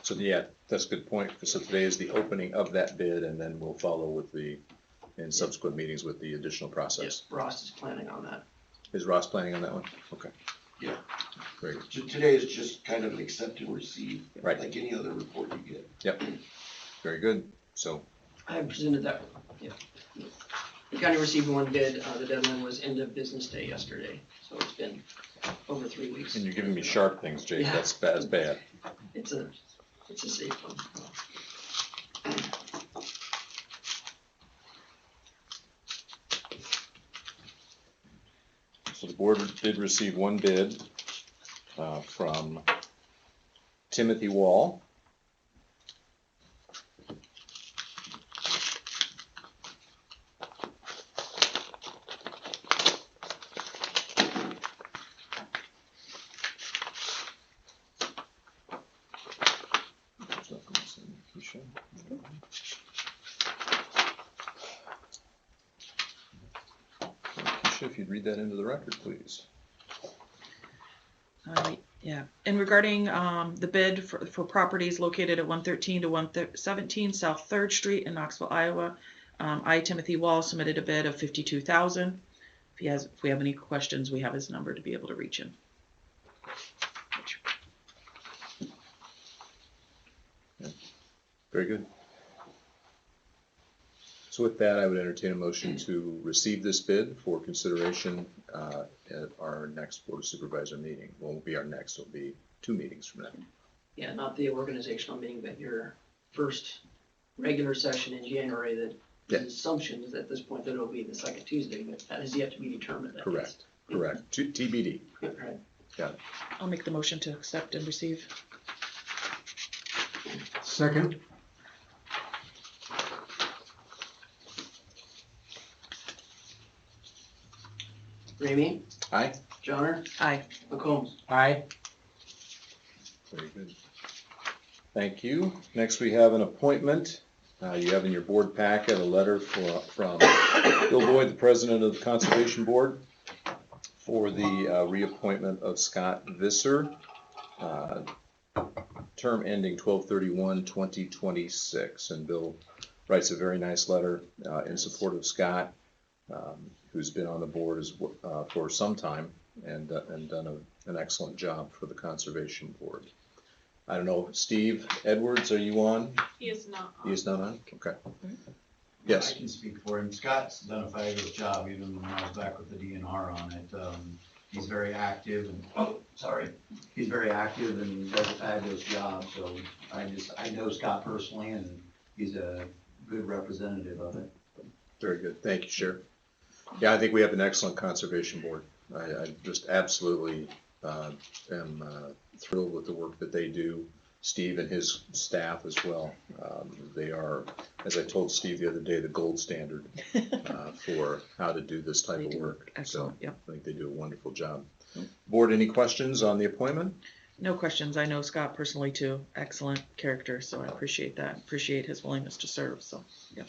So yeah, that's a good point. So today is the opening of that bid, and then we'll follow with in subsequent meetings with the additional process. Yes, Ross is planning on that. Is Ross planning on that one? Okay. Yeah. Very good. Today is just kind of an accept and receive, Right. like any other report you get. Yep. Very good. So, I presented that. Yeah. The county received one bid. The deadline was end of business day yesterday, so it's been over 3 weeks. and you're giving me sharp things, Jake. Yeah. That's bad. It's a safe one. So the board did receive one bid from Timothy Wall. Keisha, if you'd read that into the record, please. Yeah, and regarding the bid for properties located at 113 to 117 South 3rd Street in Knoxville, Iowa, I, Timothy Wall, submitted a bid of $52,000. If we have any questions, we have his number to be able to reach him. Very good. So with that, I would entertain a motion to receive this bid for consideration at our next Board of Supervisor meeting. Well, it won't be our next, it'll be 2 meetings from now. Yeah, not the organizational meeting, but your first regular session in January. That Yeah. the assumption is at this point that it'll be the second Tuesday, but that is yet to be determined. at Correct. least. Correct. TBD. Right. I'll make the motion to accept and receive. Second, Ramey, Aye. Johnner, Aye. McCombs. aye. Very good. Thank you. Next, we have an appointment. You have in your board packet a letter from Bill Boyd, the President of the Conservation Board, for the reappointment of Scott Visser, term ending 12/31/2026. And Bill writes a very nice letter in support of Scott, who's been on the board for some time and done an excellent job for the Conservation Board. I don't know, Steve Edwards, are you on? He is not on. He is not on? Okay. Yes. I can speak for him. Scott's done a fabulous job, even when I was back with the DNR on it. He's very active and, he's very active and does a fabulous job, so I know Scott personally, and he's a good representative of it. Very good. Thank you, Sheriff. Yeah, I think we have an excellent Conservation Board. I just absolutely am thrilled with the work that they do. Steve and his staff as well. They are, as I told Steve the other day, the gold standard for how to do this type of work. Excellent, So yep. I think they do a wonderful job. Board, any questions on the appointment? No questions. I know Scott personally too. Excellent character, so I appreciate that. Appreciate his willingness to serve, so, yeah.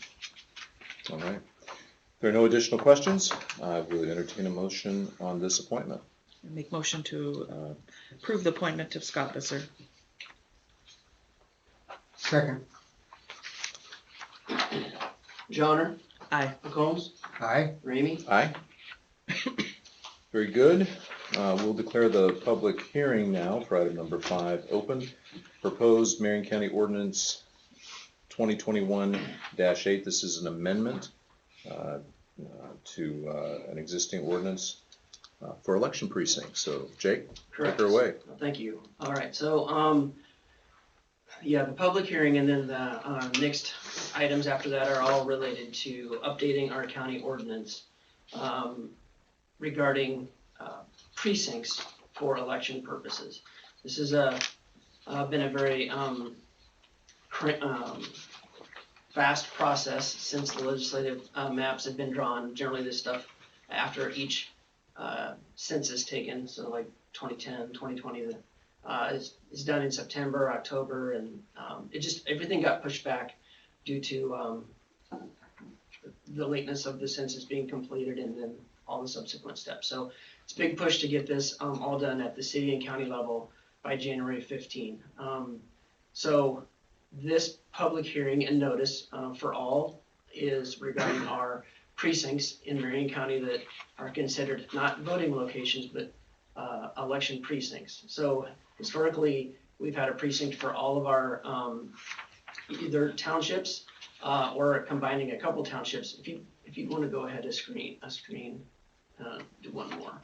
All right. If there are no additional questions, I will entertain a motion on this appointment. Make motion to approve the appointment of Scott Visser. Second, Johnner, Aye. McCombs, aye. Ramey. Aye. Very good. We'll declare the public hearing now for item number 5 open. Proposed Marion County Ordinance 2021-8. This is an amendment to an existing ordinance for election precincts. So Jake, Correct. take her away. Thank you. All right, so, yeah, the public hearing and then the next items after that are all related to updating our county ordinance regarding precincts for election purposes. This has been a very fast process since the legislative maps have been drawn. Generally, this stuff after each census taken, so like 2010, 2020, is done in September, October, and everything got pushed back due to the lateness of the census being completed and then all the subsequent steps. So it's a big push to get this all done at the city and county level by January 15. So this public hearing and notice for all is regarding our precincts in Marion County that are considered not voting locations, but election precincts. So historically, we've had a precinct for all of our either townships or combining a couple townships. If you want to go ahead and do one more.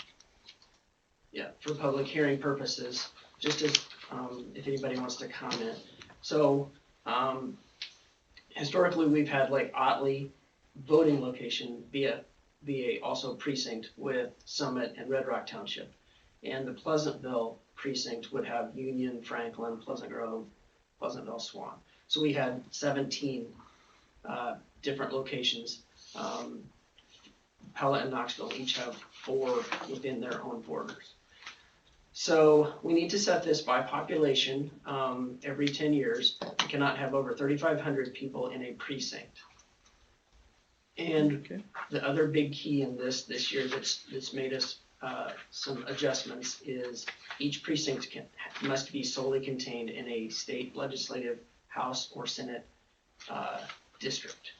Yeah, for public hearing purposes, just as if anybody wants to comment. So historically, we've had like Otley voting location be a also precinct with Summit and Red Rock Township. And the Pleasantville precinct would have Union, Franklin, Pleasant Grove, Pleasantville, Swan. So we had 17 different locations. Pella and Knoxville each have 4 within their own borders. So we need to set this by population every 10 years. We cannot have over 3,500 people in a precinct. And the other big key in this year that's made us some adjustments is each precinct must be solely contained in a state legislative House or Senate district.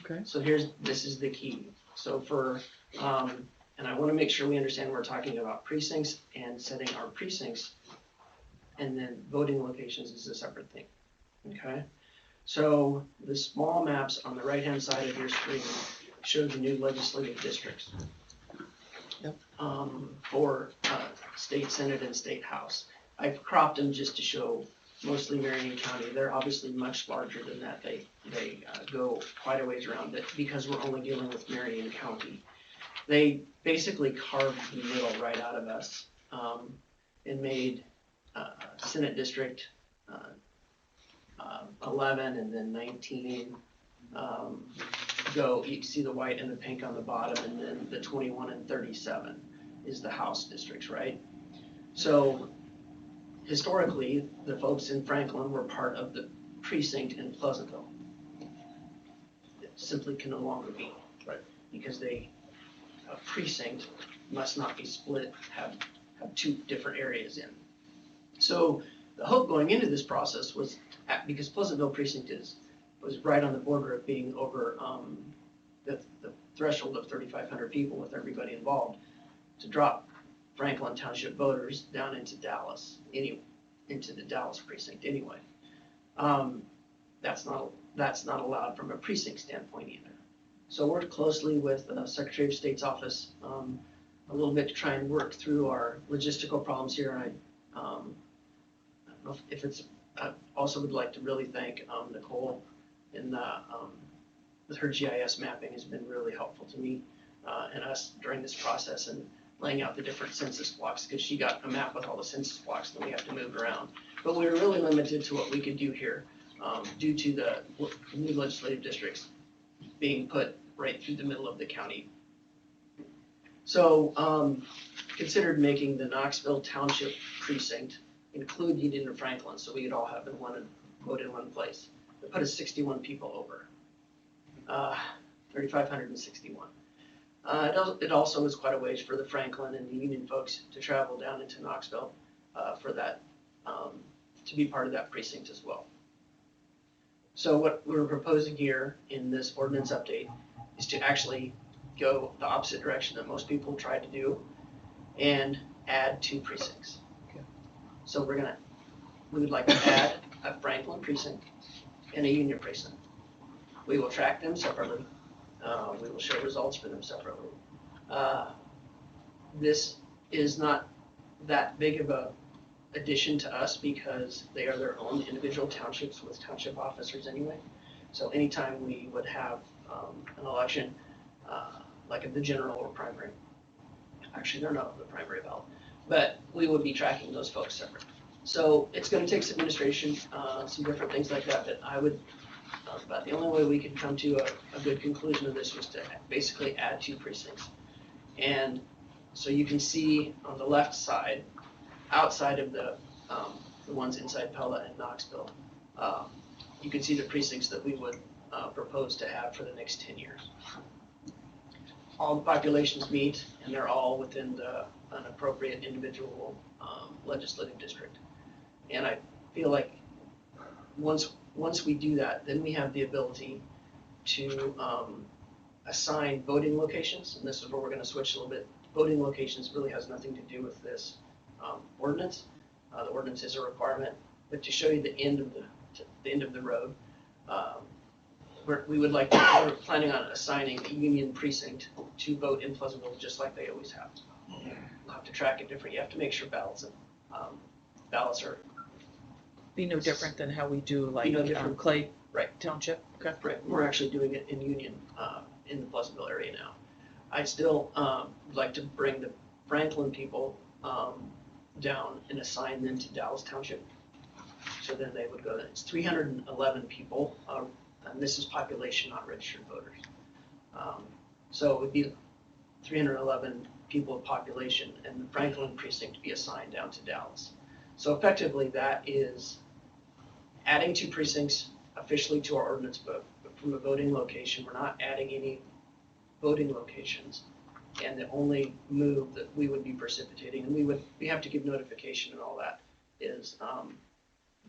Okay. So this is the key. So and I want to make sure we understand we're talking about precincts and setting our precincts, and then voting locations is a separate thing. Okay. So the small maps on the right-hand side of your screen show the new legislative districts. Yep. For state Senate and state House. I've cropped them just to show mostly Marion County. They're obviously much larger than that. They go quite a ways around it because we're only dealing with Marion County. They basically carved the middle right out of us and made Senate District 11 and then 19 go. You see the white and the pink on the bottom, and then the 21 and 37 is the House districts, right? So historically, the folks in Franklin were part of the precinct in Pleasantville. It simply can no longer be, right? Because a precinct must not be split, have 2 different areas in. So the hope going into this process was, because Pleasantville precinct was right on the border of being over the threshold of 3,500 people with everybody involved, to drop Franklin Township voters down into Dallas, into the Dallas precinct anyway. That's not allowed from a precinct standpoint either. So worked closely with the Secretary of State's office a little bit to try and work through our logistical problems here. I don't know if it's. I also would like to really thank Nicole with her GIS mapping has been really helpful to me and us during this process and laying out the different census blocks, because she got a map with all the census blocks that we have to move around. But we were really limited to what we could do here due to the new legislative districts being put right through the middle of the county. So considered making the Knoxville Township precinct include Union and Franklin, so we could all have vote in one place. It put us 61 people over, 3,561. It also was quite a ways for the Franklin and the Union folks to travel down into Knoxville for that, to be part of that precinct as well. So what we're proposing here in this ordinance update is to actually go the opposite direction that most people try to do and add 2 precincts. Okay. So we would like to add a Franklin precinct and a Union precinct. We will track them separately. We will show results for them separately. this is not that big of a addition to us because they are their own individual townships with township officers anyway. So anytime we would have an election, like at the general or primary, actually they're not on the primary ballot, but we would be tracking those folks separate. So it's gonna take some administration, some different things like that, but I would, but the only way we could come to a good conclusion of this was to basically add 2 precincts. And so you can see on the left side, outside of the ones inside Pella and Knoxville, you can see the precincts that we would propose to have for the next 10 years. All the populations meet, and they're all within an appropriate individual legislative district. And I feel like once we do that, then we have the ability to assign voting locations, and this is where we're gonna switch a little bit. Voting locations really has nothing to do with this ordinance. The ordinance is a requirement, but to show you the end of the road, we're planning on assigning a Union precinct to vote in Pleasantville, just like they always have. We'll have to track it different. You have to make sure ballots are Be no different than how we do like no different. Clay Right. Township, okay? right. We're actually doing it in Union, in the Pleasantville area now. I still would like to bring the Franklin people down and assign them to Dallas Township. So then they would go, it's 311 people, and this is population, not registered voters. So it would be 311 people of population, and the Franklin precinct be assigned down to Dallas. So effectively, that is adding 2 precincts officially to our ordinance book, but from a voting location, we're not adding any voting locations. And the only move that we would be precipitating, and we have to give notification and all that, is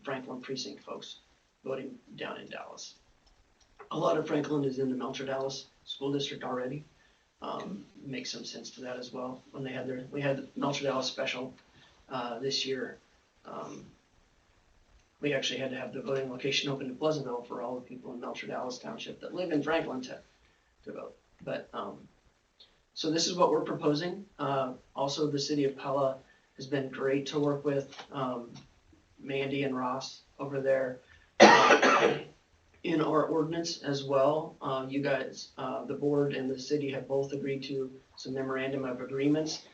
Franklin precinct folks voting down in Dallas. A lot of Franklin is in the Melcher Dallas School District already. Makes some sense to that as well. When we had the Melcher Dallas special this year, we actually had to have the voting location open to Pleasantville for all the people in Melcher Dallas Township that live in Franklin to vote. But so this is what we're proposing. Also, the city of Pella has been great to work with. Mandy and Ross over there in our ordinance as well. You guys, the board and the city have both agreed to some memorandum of agreements.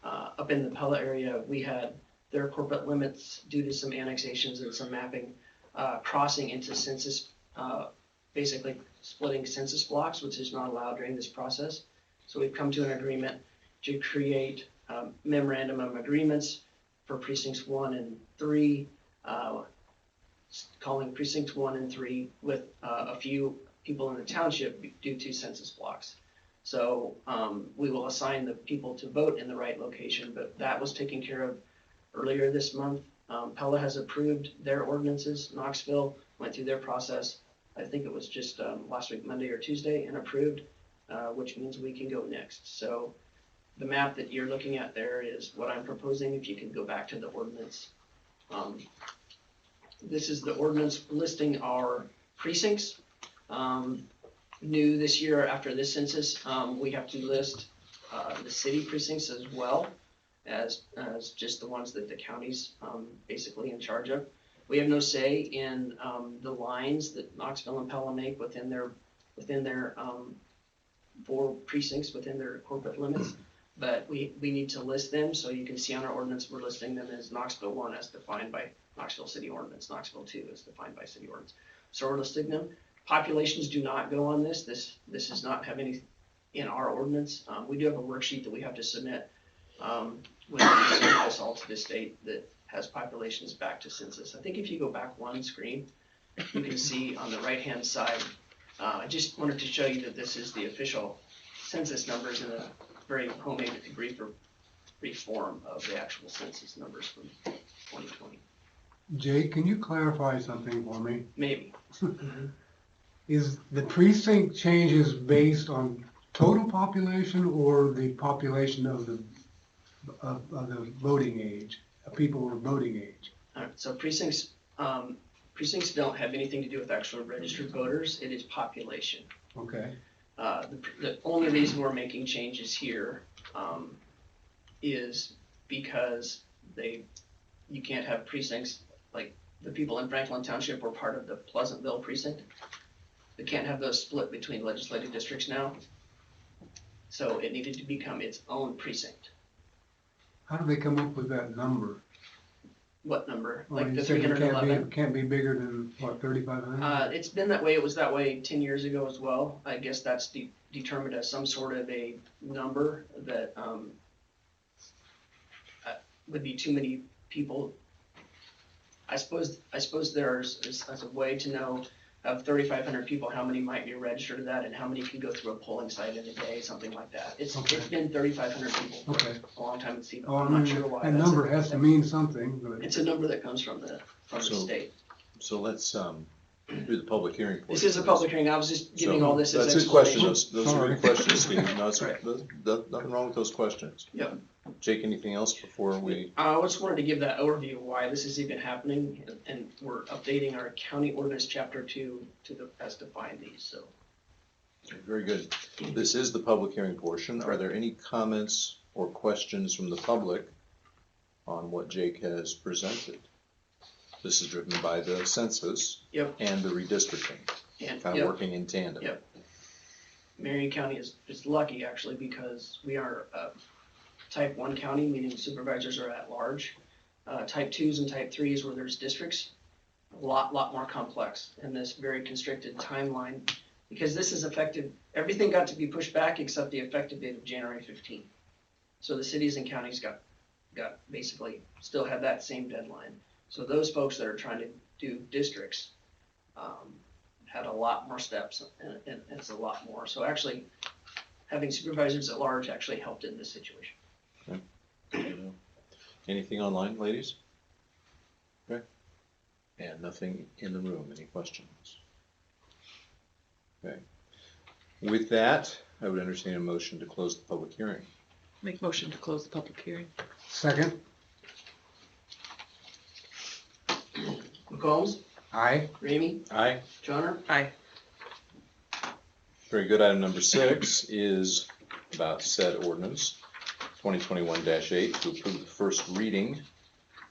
Up in the Pella area, we had their corporate limits due to some annexations and some mapping crossing into census, basically splitting census blocks, which is not allowed during this process. So we've come to an agreement to create memorandum of agreements for precincts 1 and 3, calling precincts 1 and 3 with a few people in the township due to census blocks. So we will assign the people to vote in the right location, but that was taken care of earlier this month. Pella has approved their ordinances. Knoxville went through their process. I think it was just last week, Monday or Tuesday, and approved, which means we can go next. So the map that you're looking at there is what I'm proposing. If you can go back to the ordinance. This is the ordinance listing our precincts. New this year after this census, we have to list the city precincts as well as just the ones that the county's basically in charge of. We have no say in the lines that Knoxville and Pella make within their 4 precincts within their corporate limits, but we need to list them. So you can see on our ordinance, we're listing them as Knoxville 1 as defined by Knoxville City Ordinance, Knoxville 2 as defined by City Ordinance. So we're listing them. Populations do not go on this. This does not have any in our ordinance. We do have a worksheet that we have to submit when we submit this all to the state that has populations back to census. I think if you go back one screen, you can see on the right-hand side. I just wanted to show you that this is the official census numbers in a very homemade brief form of the actual census numbers from 2020. Jay, can you clarify something for me? Maybe. Is the precinct changes based on total population or the population of the voting age, people who are voting age? All right, so precincts don't have anything to do with actual registered voters. It is population. Okay. The only reason we're making changes here is because you can't have precincts, like the people in Franklin Township were part of the Pleasantville precinct. We can't have those split between legislative districts now. So it needed to become its own precinct. How do they come up with that number? What number? Well, Like you the said it 311? can't be bigger than, what, 3,500? It's been that way, it was that way 10 years ago as well. I guess that's determined as some sort of a number that would be too many people. I suppose there's a way to know of 3,500 people, how many might be registered to that and how many can go through a polling site in a day, something like that. It's been 3,500 people Okay. for a long time. It's Oh, I'm not sure why. that number has to mean something, but. It's a number that comes from the state. So let's, do the public hearing portion. This is a of this. public hearing. I was just giving all this as That's a good question, explanation. those are good Sorry. questions, Steve, no, Right. nothing wrong with those questions. Yep. Jake, anything else before we, I just wanted to give that overview of why this is even happening, and we're updating our county ordinance chapter 2 as defined these, so. very good. This is the public hearing portion, are there any comments or questions from the public on what Jake has presented? This is driven by the census. Yep. And the redistricting, And, kind of yep, working in tandem. Yep. Marion County is lucky actually because we are a type 1 county, meaning supervisors are at large. Type 2s and type 3s where there's districts, a lot more complex in this very constricted timeline, because this is effective, everything got to be pushed back except the effective date of January 15th. So the cities and counties got basically still had that same deadline. So those folks that are trying to do districts had a lot more steps, and it's a lot more. So actually, having supervisors at large actually helped in this situation. Anything online, ladies? Okay. And nothing in the room, any questions? Okay. With that, I would entertain a motion to close the public hearing. Make motion to close the public hearing. Second? McCombs, Aye. Ramey, Aye. Johnner, Aye. Very good. Item number 6 is about said ordinance, 2021-8, to approve the first reading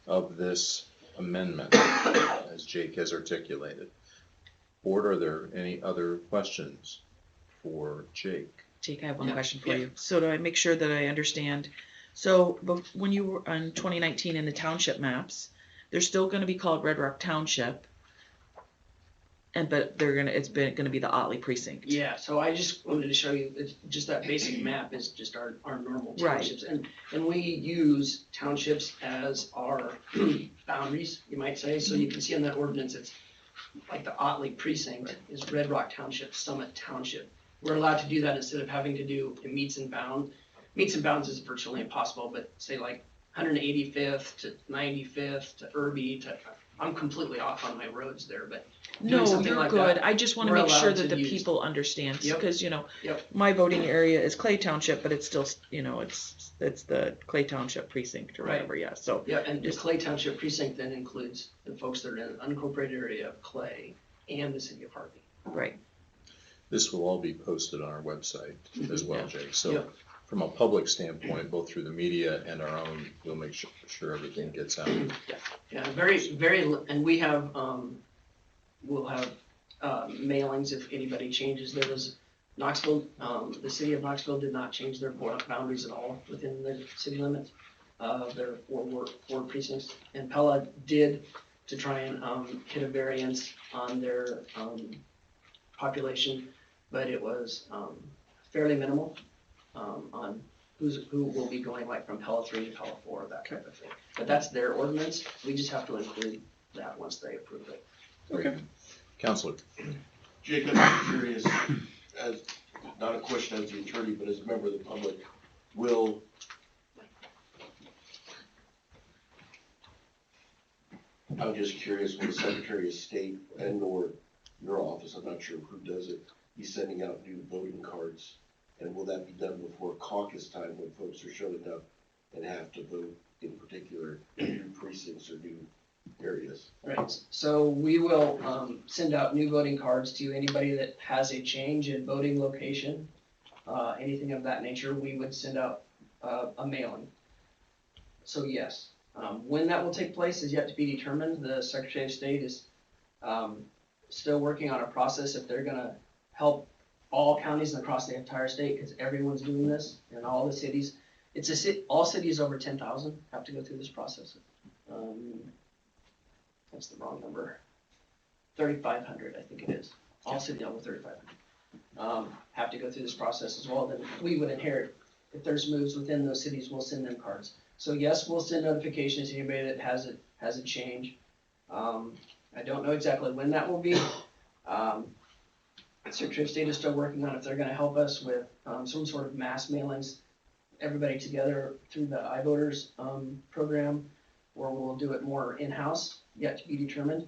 of this amendment, as Jake has articulated. Board, are there any other questions for Jake? Jake, I have one Yeah, question for yeah. you. So do I make sure that I understand? So when you were on 2019 in the township maps, they're still gonna be called Red Rock Township. But it's gonna be the Otley precinct. Yeah, so I just wanted to show you, it's just that basic map is just our normal Right. townships. And we use townships as our boundaries, you might say. So you can see in that ordinance, it's like the Otley precinct is Red Rock Township, Summit Township. We're allowed to do that instead of having to do a meets and bounds. Meets and bounds is virtually impossible, but say like 185th to 95th to Irby to, I'm completely off on my roads there, but doing No, something you're like good. that, I just wanna we're make sure allowed that to the use. people understand, Yep. because, Yep. my voting area is Clay Township, but it's still, it's the Clay Township precinct or Right. whatever, yeah, so. Yeah, and the Clay Township precinct then includes the folks that are in the unincorporated area of Clay and the city of Harvey. Right. This will all be posted on our website as well, Yeah. Jake. So Yep. from a public standpoint, both through the media and our own, we'll make sure everything gets out. Yeah, and we have, we'll have mailings if anybody changes. There was Knoxville, the city of Knoxville did not change their boundaries at all within the city limits of their four precincts. And Pella did to try and hit a variance on their population, but it was fairly minimal on who will be going like from Pella 3 to Pella 4, that type of thing. But that's their ordinance. We just have to include that once they approve it. Okay. Counselor? Jake, I'm curious, as, not a question as the attorney, but as a member of the public, I'm just curious, will the Secretary of State and or your office, I'm not sure who does it, be sending out new voting cards? And will that be done before caucus time when folks are showing up and have to vote in particular new precincts or new areas? Right, so we will send out new voting cards to anybody that has a change in voting location, anything of that nature. We would send out a mailing. So yes, when that will take place is yet to be determined. The Secretary of State is still working on a process if they're gonna help all counties across the entire state, because everyone's doing this, and all the cities. All cities over 10,000 have to go through this process. That's the wrong number. 3,500, I think it is. All cities over 3,500 have to go through this process as well. Then we would inherit. If there's moves within those cities, we'll send them cards. So yes, we'll send notifications to anybody that has a change. I don't know exactly when that will be. Secretary of State is still working on if they're gonna help us with some sort of mass mailings, everybody together through the iVoters program, or we'll do it more in-house, yet to be determined.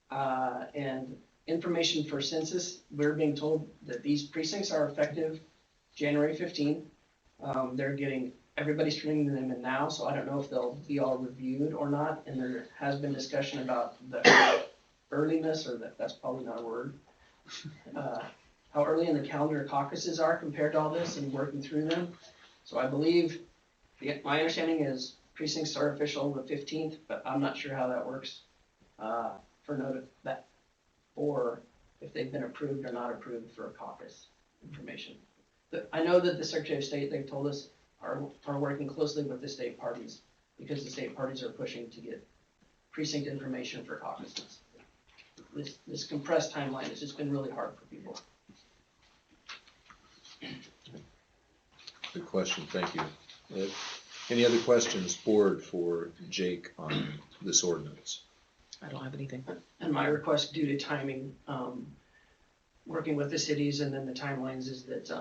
And information for census, we're being told that these precincts are effective January 15. They're getting, everybody's turning them in now, so I don't know if they'll be all reviewed or not, and there has been discussion about the earliness, or that's probably not a word, how early in the calendar caucuses are compared to all this and working through them. So I believe, my understanding is precincts are official the 15th, but I'm not sure how that works or if they've been approved or not approved for a caucus information. I know that the Secretary of State, they've told us, are working closely with the state parties, because the state parties are pushing to get precinct information for caucuses. This compressed timeline has just been really hard for people. Good question, thank you. Any other questions, board, for Jake on this ordinance? I don't have anything. And my request due to timing, working with the cities and then the timelines, is that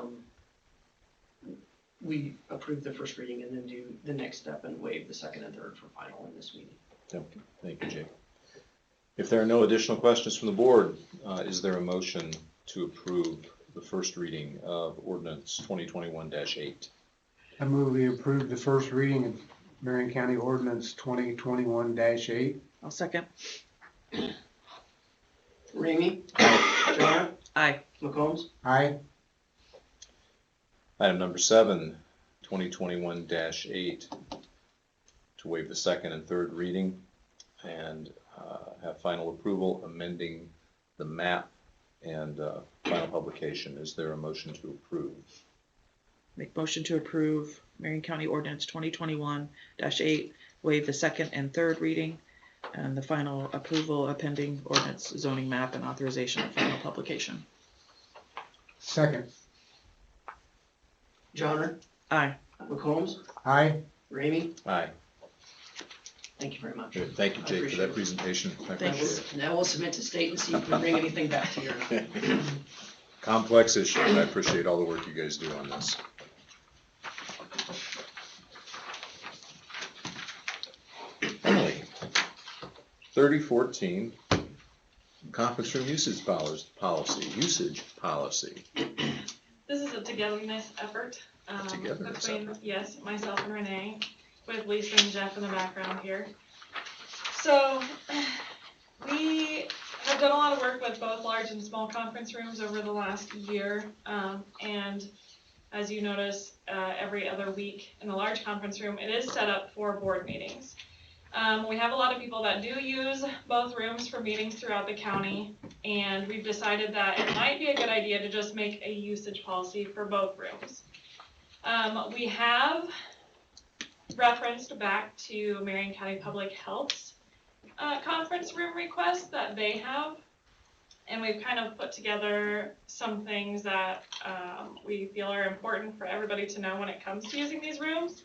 we approve the first reading and then do the next step and waive the second and third for final in this meeting. Okay, thank you, Jake. If there are no additional questions from the board, is there a motion to approve the first reading of ordinance 2021-8? I move we approve the first reading of Marion County Ordinance 2021-8. I'll second. Ramey? Johnner? Aye. McCombs? Aye. Item number 7, 2021-8, to waive the second and third reading and have final approval, amending the map and final publication. Is there a motion to approve? Make motion to approve Marion County Ordinance 2021-8, waive the second and third reading, and the final approval of pending ordinance zoning map and authorization of final publication. Second. Johnner? Aye. McCombs? Aye. Ramey? Aye. Thank you very much. Good. Thank you, I Jake, for appreciate that it. presentation. I Thanks. appreciate it. Now we'll submit to state and see if we bring anything back to you or not. Complex issue. I appreciate all the work you guys do on this. Finally, 3014, conference room usage policy. This is a togetherness effort Togetherness between, effort. yes, myself and Renee, with Lisa and Jeff in the background here. So we have done a lot of work with both large and small conference rooms over the last year. And as you notice, every other week in the large conference room, it is set up for board meetings. We have a lot of people that do use both rooms for meetings throughout the county, and we've decided that it might be a good idea to just make a usage policy for both rooms. We have referenced back to Marion County Public Health's conference room request that they have, and we've kind of put together some things that we feel are important for everybody to know when it comes to using these rooms.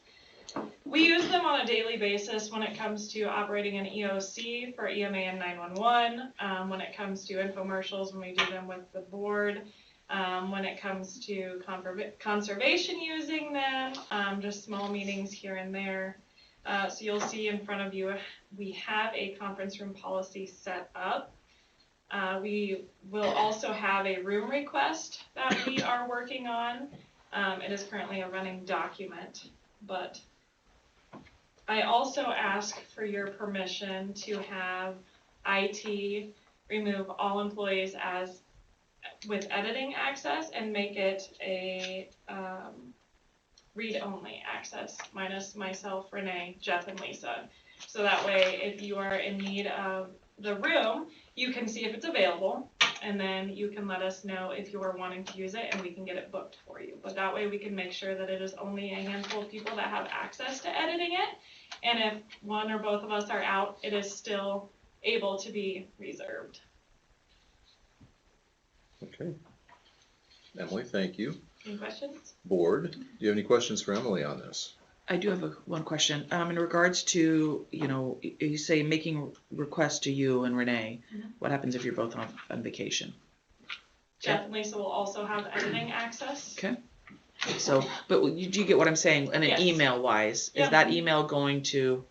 We use them on a daily basis when it comes to operating an EOC for EMA and 911, when it comes to infomercials, when we do them with the board, when it comes to conservation using them, just small meetings here and there. So you'll see in front of you, we have a conference room policy set up. We will also have a room request that we are working on. It is currently a running document, but I also ask for your permission to have IT remove all employees with editing access and make it a read-only access, minus myself, Renee, Jeff, and Lisa. So that way, if you are in need of the room, you can see if it's available, and then you can let us know if you are wanting to use it, and we can get it booked for you. But that way, we can make sure that it is only a handful of people that have access to editing it, and if one or both of us are out, it is still able to be reserved. Okay. Emily, thank you. Any questions? Board, do you have any questions for Emily on this? I do have one question. In regards to, you say making requests to you and Renee, Mhm. what happens if you're both on vacation? Jeff and Lisa will also have editing access. Okay. So, but do you get what I'm saying? And Yes. an email wise, Yeah. is that email going to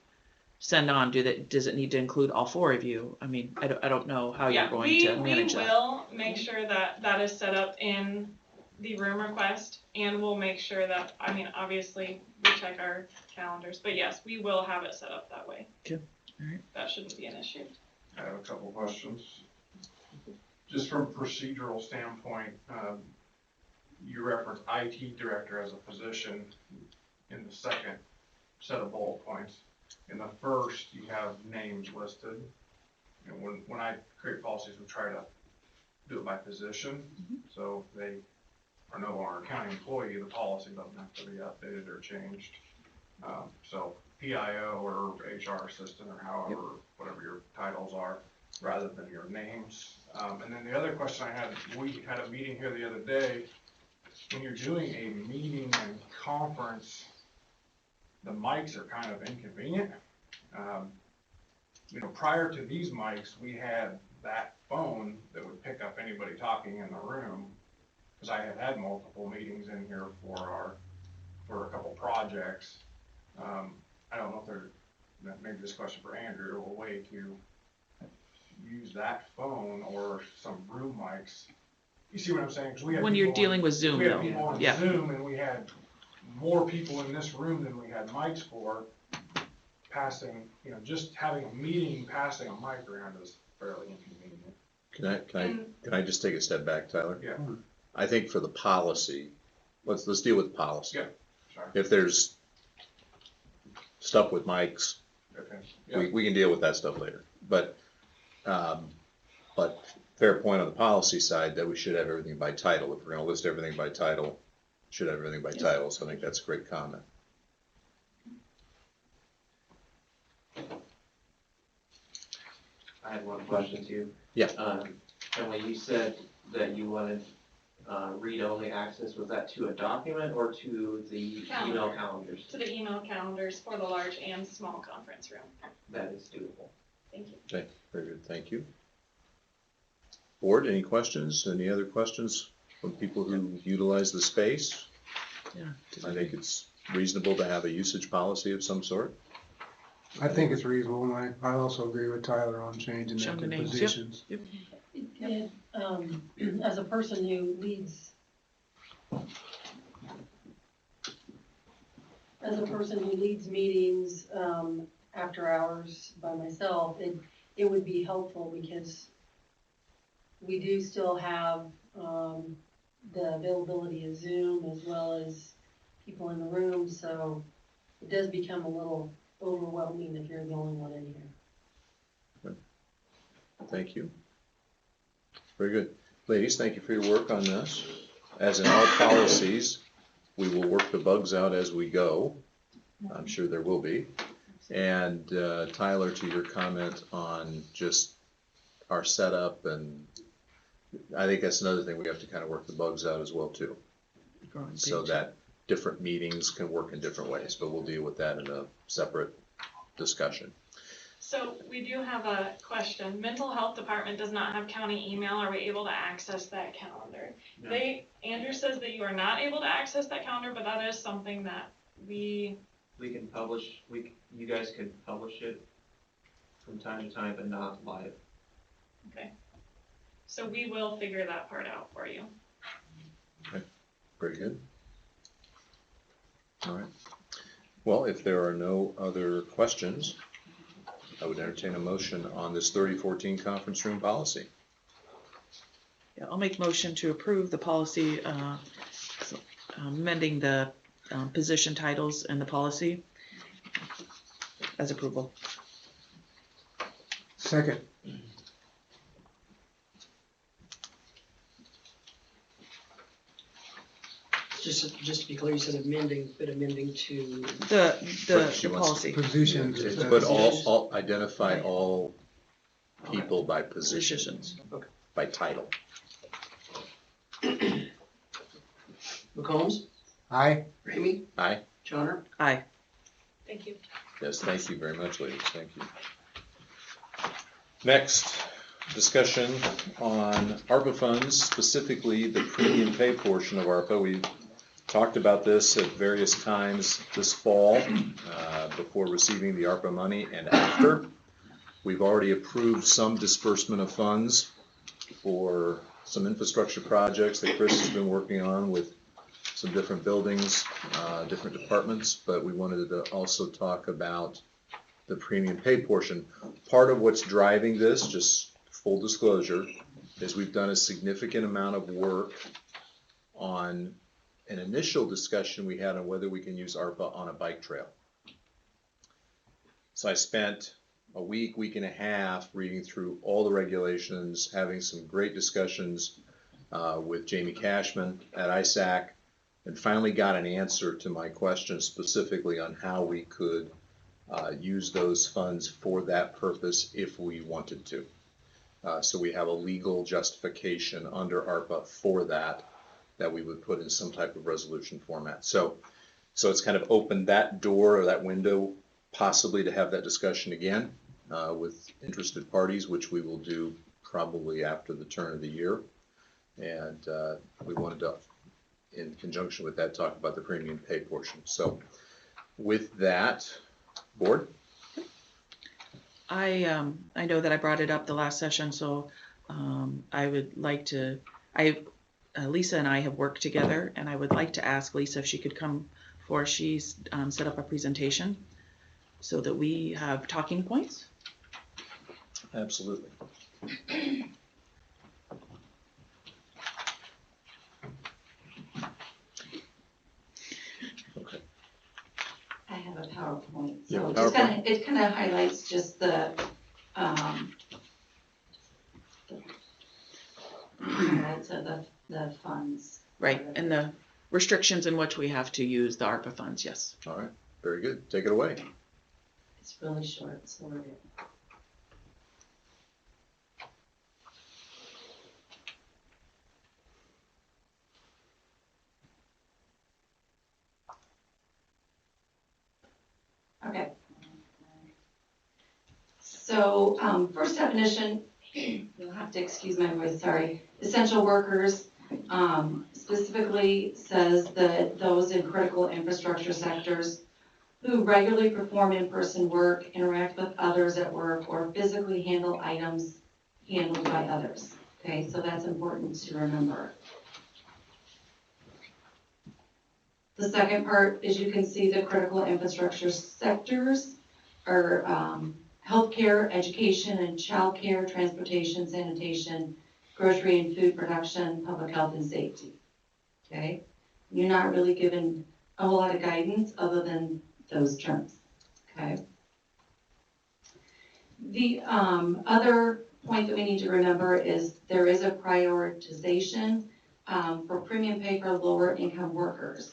send on? Does it need to include all four of you? I mean, I don't know how you're going to manage we that. will make sure that that is set up in the room request, and we'll make sure that, obviously, we check our calendars, but yes, we will have it set up that way. Okay. All right. That shouldn't be an issue. I have a couple of questions. Just from a procedural standpoint, you reference IT director as a position in the second set of bullet points. In the first, you have names listed. And when I create policies, we try to do it by position. So if they are no longer a county employee, the policy doesn't have to be updated or changed. So PIO or HR assistant or however, whatever your titles are, rather than your names. And then the other question I had, we had a meeting here the other day. When you're doing a meeting and conference, the mics are kind of inconvenient. Prior to these mics, we had that phone that would pick up anybody talking in the room. Because I have had multiple meetings in here for a couple projects. I don't know if maybe this question for Andrew, a way to use that phone or some room mics. You see what I'm saying? 'Cause we had When you're people dealing with Zoom, we had though. people on Yeah. Zoom, and we had more people in this room than we had mics for. Passing, just having a meeting, passing a mic around is fairly inconvenient. Can I just take a step back, Tyler? Yeah. I think for the policy, let's deal with policy. Yeah. Sorry. If there's stuff with mics, Okay. Yeah. we can deal with that stuff later. But fair point on the policy side that we should have everything by title. If we're gonna list everything by title, should have everything by title. So I think that's a great comment. I had one question too. Yeah. And when you said that you wanted read-only access, was that to a document or to the email calendars? To the email calendars for the large and small conference room. That is doable. Thank you. Okay, very good, thank you. Board, any questions? Any other questions from people who utilize the space? Yeah. I think it's reasonable to have a usage policy of some sort. I think it's reasonable, and I also agree with Tyler on changing Show that the to names, positions. As a person who leads meetings, after hours by myself, it would be helpful because we do still have, the availability of Zoom as well as people in the room, so it does become a little overwhelming if you're the only one in here. Thank you. Very good. Ladies, thank you for your work on this. As in all policies, we will work the bugs out as we go. I'm sure there will be. And Tyler, to your comment on just our setup, and I think that's another thing we have to kind of work the bugs out as well too. So that different meetings can work in different ways, but we'll deal with that in a separate discussion. So we do have a question. Mental health department does not have county email. Are we able to access that calendar? No. Andrew says that you are not able to access that calendar, but that is something that We can publish, you guys could publish it from time to time, but not live. okay. So we will figure that part out for you. Very good. All right. Well, if there are no other questions, I would entertain a motion on this 3014 conference room policy. Yeah, I'll make motion to approve the policy, amending the position titles and the policy as approval. Second. Just to be clear, you said amending, but amending to, The, But she the wants policy. Positions. is that- But identify all people by positions, Okay. by title. McCombs, Aye. Ramey, Aye? Johnner, Aye. Thank you. Yes, thank you very much, ladies, thank you. Next, discussion on ARPA funds, specifically the premium pay portion of ARPA. We talked about this at various times this fall, before receiving the ARPA money and after. We've already approved some disbursement of funds for some infrastructure projects that Chris has been working on with some different buildings, different departments, but we wanted to also talk about the premium pay portion. Part of what's driving this, just full disclosure, is we've done a significant amount of work on an initial discussion we had on whether we can use ARPA on a bike trail. So I spent a week and a half reading through all the regulations, having some great discussions with Jamie Cashman at ISAC, and finally got an answer to my question specifically on how we could use those funds for that purpose if we wanted to. So we have a legal justification under ARPA for that we would put in some type of resolution format. So it's kind of opened that door or that window possibly to have that discussion again with interested parties, which we will do probably after the turn of the year. And we wanted to, in conjunction with that, talk about the premium pay portion. So with that, board? I know that I brought it up the last session, so I would like to, Lisa and I have worked together, and I would like to ask Lisa if she could come for, she's set up a presentation so that we have talking points. Absolutely. Okay. I have a PowerPoint, You have so a just PowerPoint? it kind of highlights just the highlights of the funds. Right, and the restrictions in which we have to use the ARPA funds, yes. All right, very good. Take it away. It's really short, so we're good. Okay. So, first definition, you'll have to excuse my voice, sorry. Essential workers, specifically says that those in critical infrastructure sectors who regularly perform in-person work, interact with others at work, or physically handle items handled by others. Okay, so that's important to remember. The second part is you can see the critical infrastructure sectors are healthcare, education, and childcare, transportation, sanitation, grocery and food production, public health and safety. Okay, you're not really given a whole lot of guidance other than those terms. Okay. The other point that we need to remember is there is a prioritization for premium pay for lower income workers.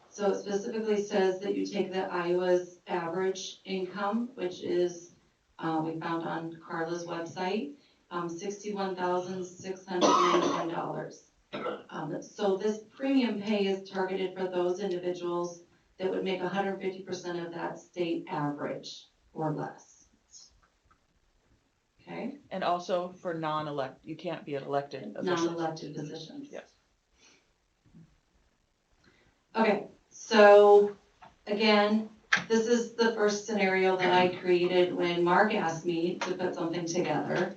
So it specifically says that you take the Iowa's average income, which is, we found on Carla's website, $61,691. So this premium pay is targeted for those individuals that would make 150% of that state average or less. Okay? And also for non-elect, you can't be an elected official. Non-elected positions. Yes. Okay, so again, this is the first scenario that I created when Mark asked me to put something together.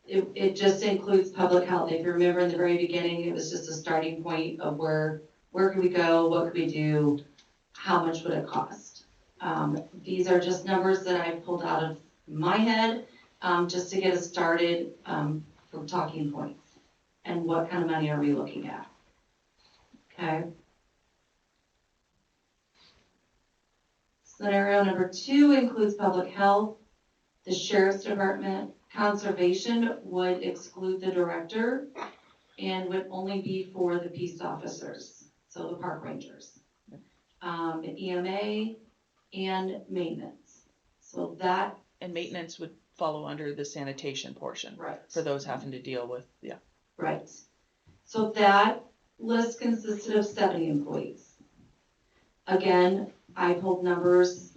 It just includes public health. If you remember in the very beginning, it was just a starting point of where could we go, what could we do, how much would it cost. These are just numbers that I pulled out of my head just to get us started for talking points and what kind of money are we looking at. Okay, Scenario number 2 includes public health, the sheriff's department. Conservation would exclude the director and would only be for the peace officers, so the park rangers. EMA and maintenance. So that, And maintenance would follow under the sanitation portion right. for those having to deal with, yeah. Right. So that list consisted of 70 employees. Again, I pulled numbers,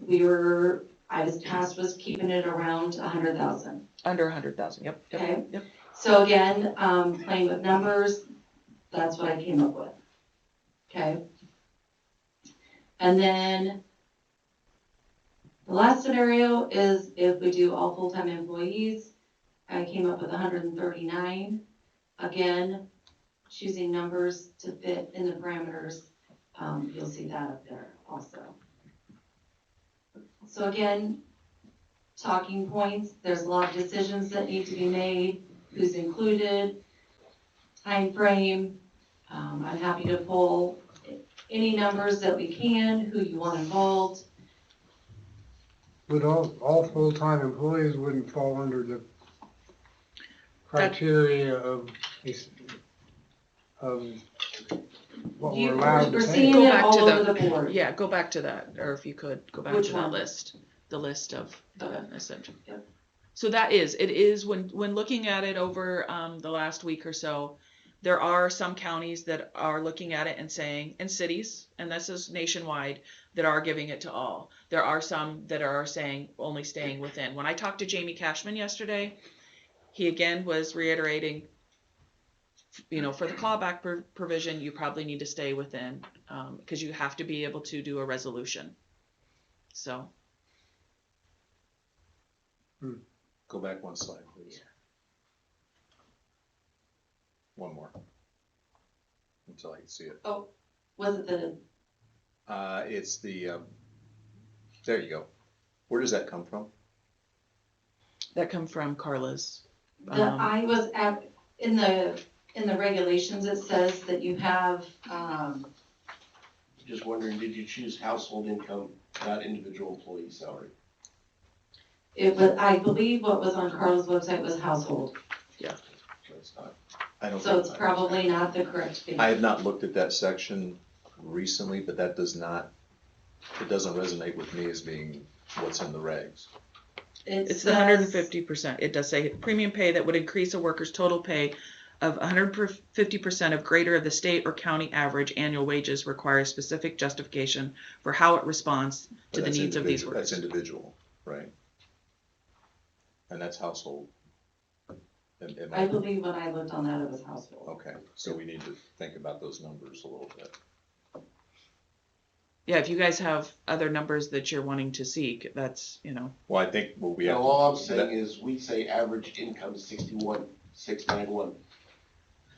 I was tasked with keeping it around 100,000. Under 100,000, yep, yep, Okay. yep. So again, playing with numbers, that's what I came up with. Okay. And then the last scenario is if we do all full-time employees, I came up with 139. Again, choosing numbers to fit in the parameters, you'll see that up there also. So again, talking points, there's a lot of decisions that need to be made, who's included, time frame. I'm happy to pull any numbers that we can, who you want involved. But all full-time employees wouldn't fall under the criteria of what we're allowed to We're pay. seeing Go it back all to over the- the board. Yeah, go back to that, or if you could, go back Which to that one? list, the list of the Okay. essential. Yep. So it is, when looking at it over, the last week or so, there are some counties that are looking at it and saying, and cities, and this is nationwide, that are giving it to all. There are some that are saying only staying within. When I talked to Jamie Cashman yesterday, he again was reiterating, for the clawback provision, you probably need to stay within, because you have to be able to do a resolution. So. Go back one slide, please. One more. Until I can see it. Was it the, It's the, there you go. Where does that come from? That come from Carla's. I was at, in the regulations, it says that you have, Just wondering, did you choose household income, not individual employee salary? I believe what was on Carla's website was household, That's not, I don't so think it's probably not the correct thing. I have not looked at that section recently, but that doesn't resonate with me as being what's in the regs. It's the 150%. It does say premium pay that would increase a worker's total pay of 150% of greater of the state or county average annual wages requires specific justification for how it responds to the needs of these workers. That's individual, right? And that's household. I believe when I looked on that, it was household. Okay, so we need to think about those numbers a little bit. Yeah, if you guys have other numbers that you're wanting to seek, that's, Well, I think what we have. now, all I'm saying is, we say average income is 61,691.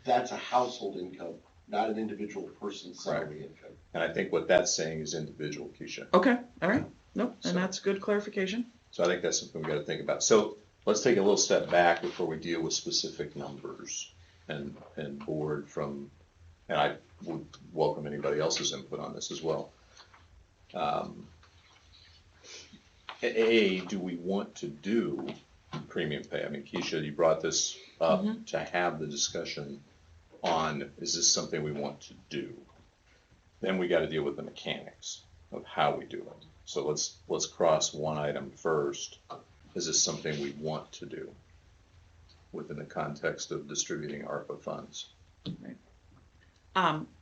That's a household income, not an individual person's salary income. And I think what that's saying is individual, Keisha. okay, all right. Nope, So- and that's good clarification. So I think that's something we gotta think about. So let's take a little step back before we deal with specific numbers and board from, and I would welcome anybody else's input on this as well. Do we want to do premium pay? I mean, Keisha, you brought this up to have the discussion on, is this something we want to do? Then we gotta deal with the mechanics of how we do it. So let's cross one item first. Is this something we want to do within the context of distributing ARPA funds?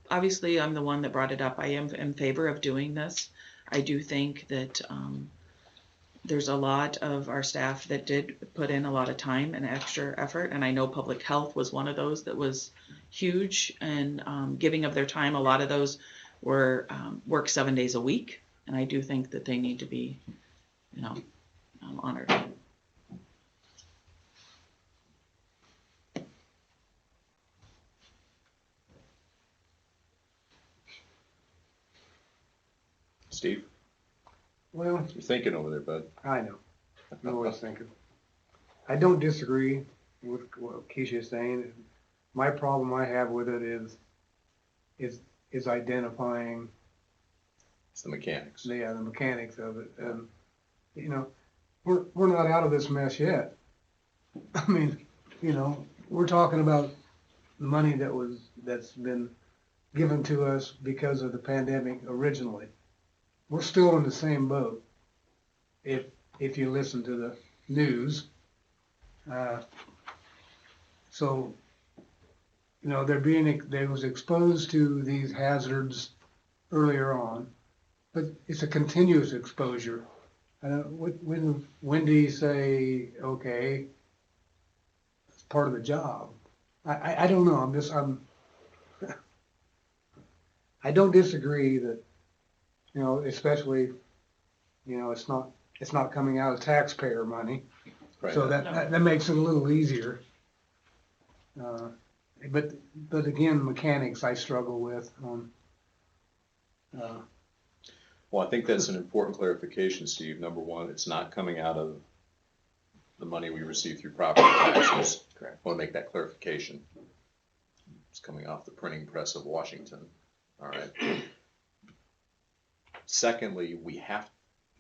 Obviously, I'm the one that brought it up. I am in favor of doing this. I do think that there's a lot of our staff that did put in a lot of time and extra effort, and I know public health was one of those that was huge and giving of their time. A lot of those were work 7 days a week, and I do think that they need to be, honored. Steve, Well, you're thinking over there, bud. I know. I'm always thinking. I don't disagree with what Keisha is saying. My problem I have with it is identifying It's the mechanics. the mechanics of it. And, you know, we're not out of this mess yet. I mean, you know, we're talking about the money that's been given to us because of the pandemic originally. We're still in the same boat. If you listen to the news, so, you know, they was exposed to these hazards earlier on, but it's a continuous exposure. When do you say, okay, it's part of the job? I don't know. I don't disagree that, you know, especially, you know, it's not coming out of taxpayer money. Right. So that makes it a little easier. But again, mechanics I struggle with on. Well, I think that's an important clarification, Steve. Number one, it's not coming out of the money we receive through property taxes. Correct. I want to make that clarification. It's coming off the printing press of Washington. All right. Secondly, we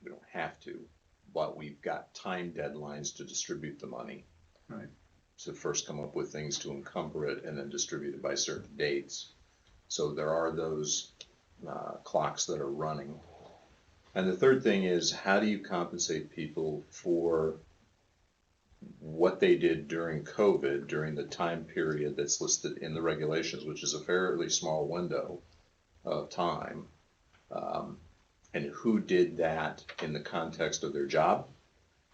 don't have to, but we've got time deadlines to distribute the money. Right. To first come up with things to encumber it and then distribute it by certain dates. So there are those clocks that are running. And the third thing is, how do you compensate people for what they did during COVID, during the time period that's listed in the regulations, which is a fairly small window of time, and who did that in the context of their job,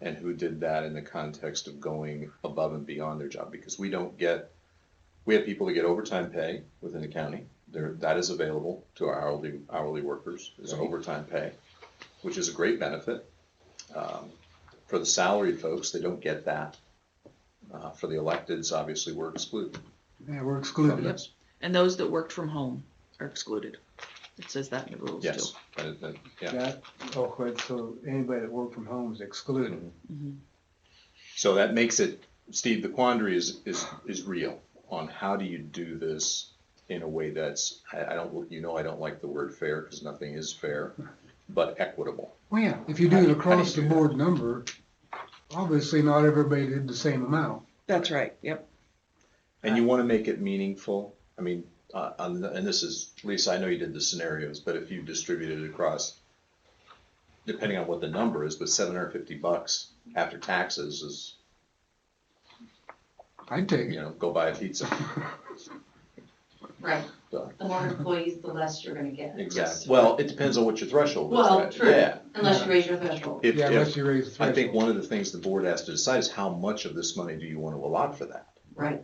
and who did that in the context of going above and beyond their job? Because we have people that get overtime pay within the county. That is available to our hourly workers as overtime pay, which is a great benefit. For the salaried folks, they don't get that. For the electeds, obviously, we're excluded. Yeah, we're excluded. from this. And those that worked from home are excluded. It says that in the rules too. Yes. Yeah. So anybody that worked from home is excluded. Mm-hmm. So that makes it, Steve, the quandary is real on how do you do this in a way that's, I don't like the word fair because nothing is fair, but equitable. Well, yeah, if you do How an do you across the do board number, obviously not everybody did the same amount. That's right, yep. And you want to make it meaningful. I mean, and this is, Lisa, I know you did the scenarios, but if you distributed it across, depending on what the number is, but $750 after taxes is, I'd take it. you know, go buy a pizza. Right. So, The more employees, the less you're gonna get. exactly. Well, it depends on what your threshold is, Well, right? true. Yeah. Unless you raise your threshold. If, Unless you raise the threshold. I think one of the things the board has to decide is how much of this money do you want to allot for that? Right.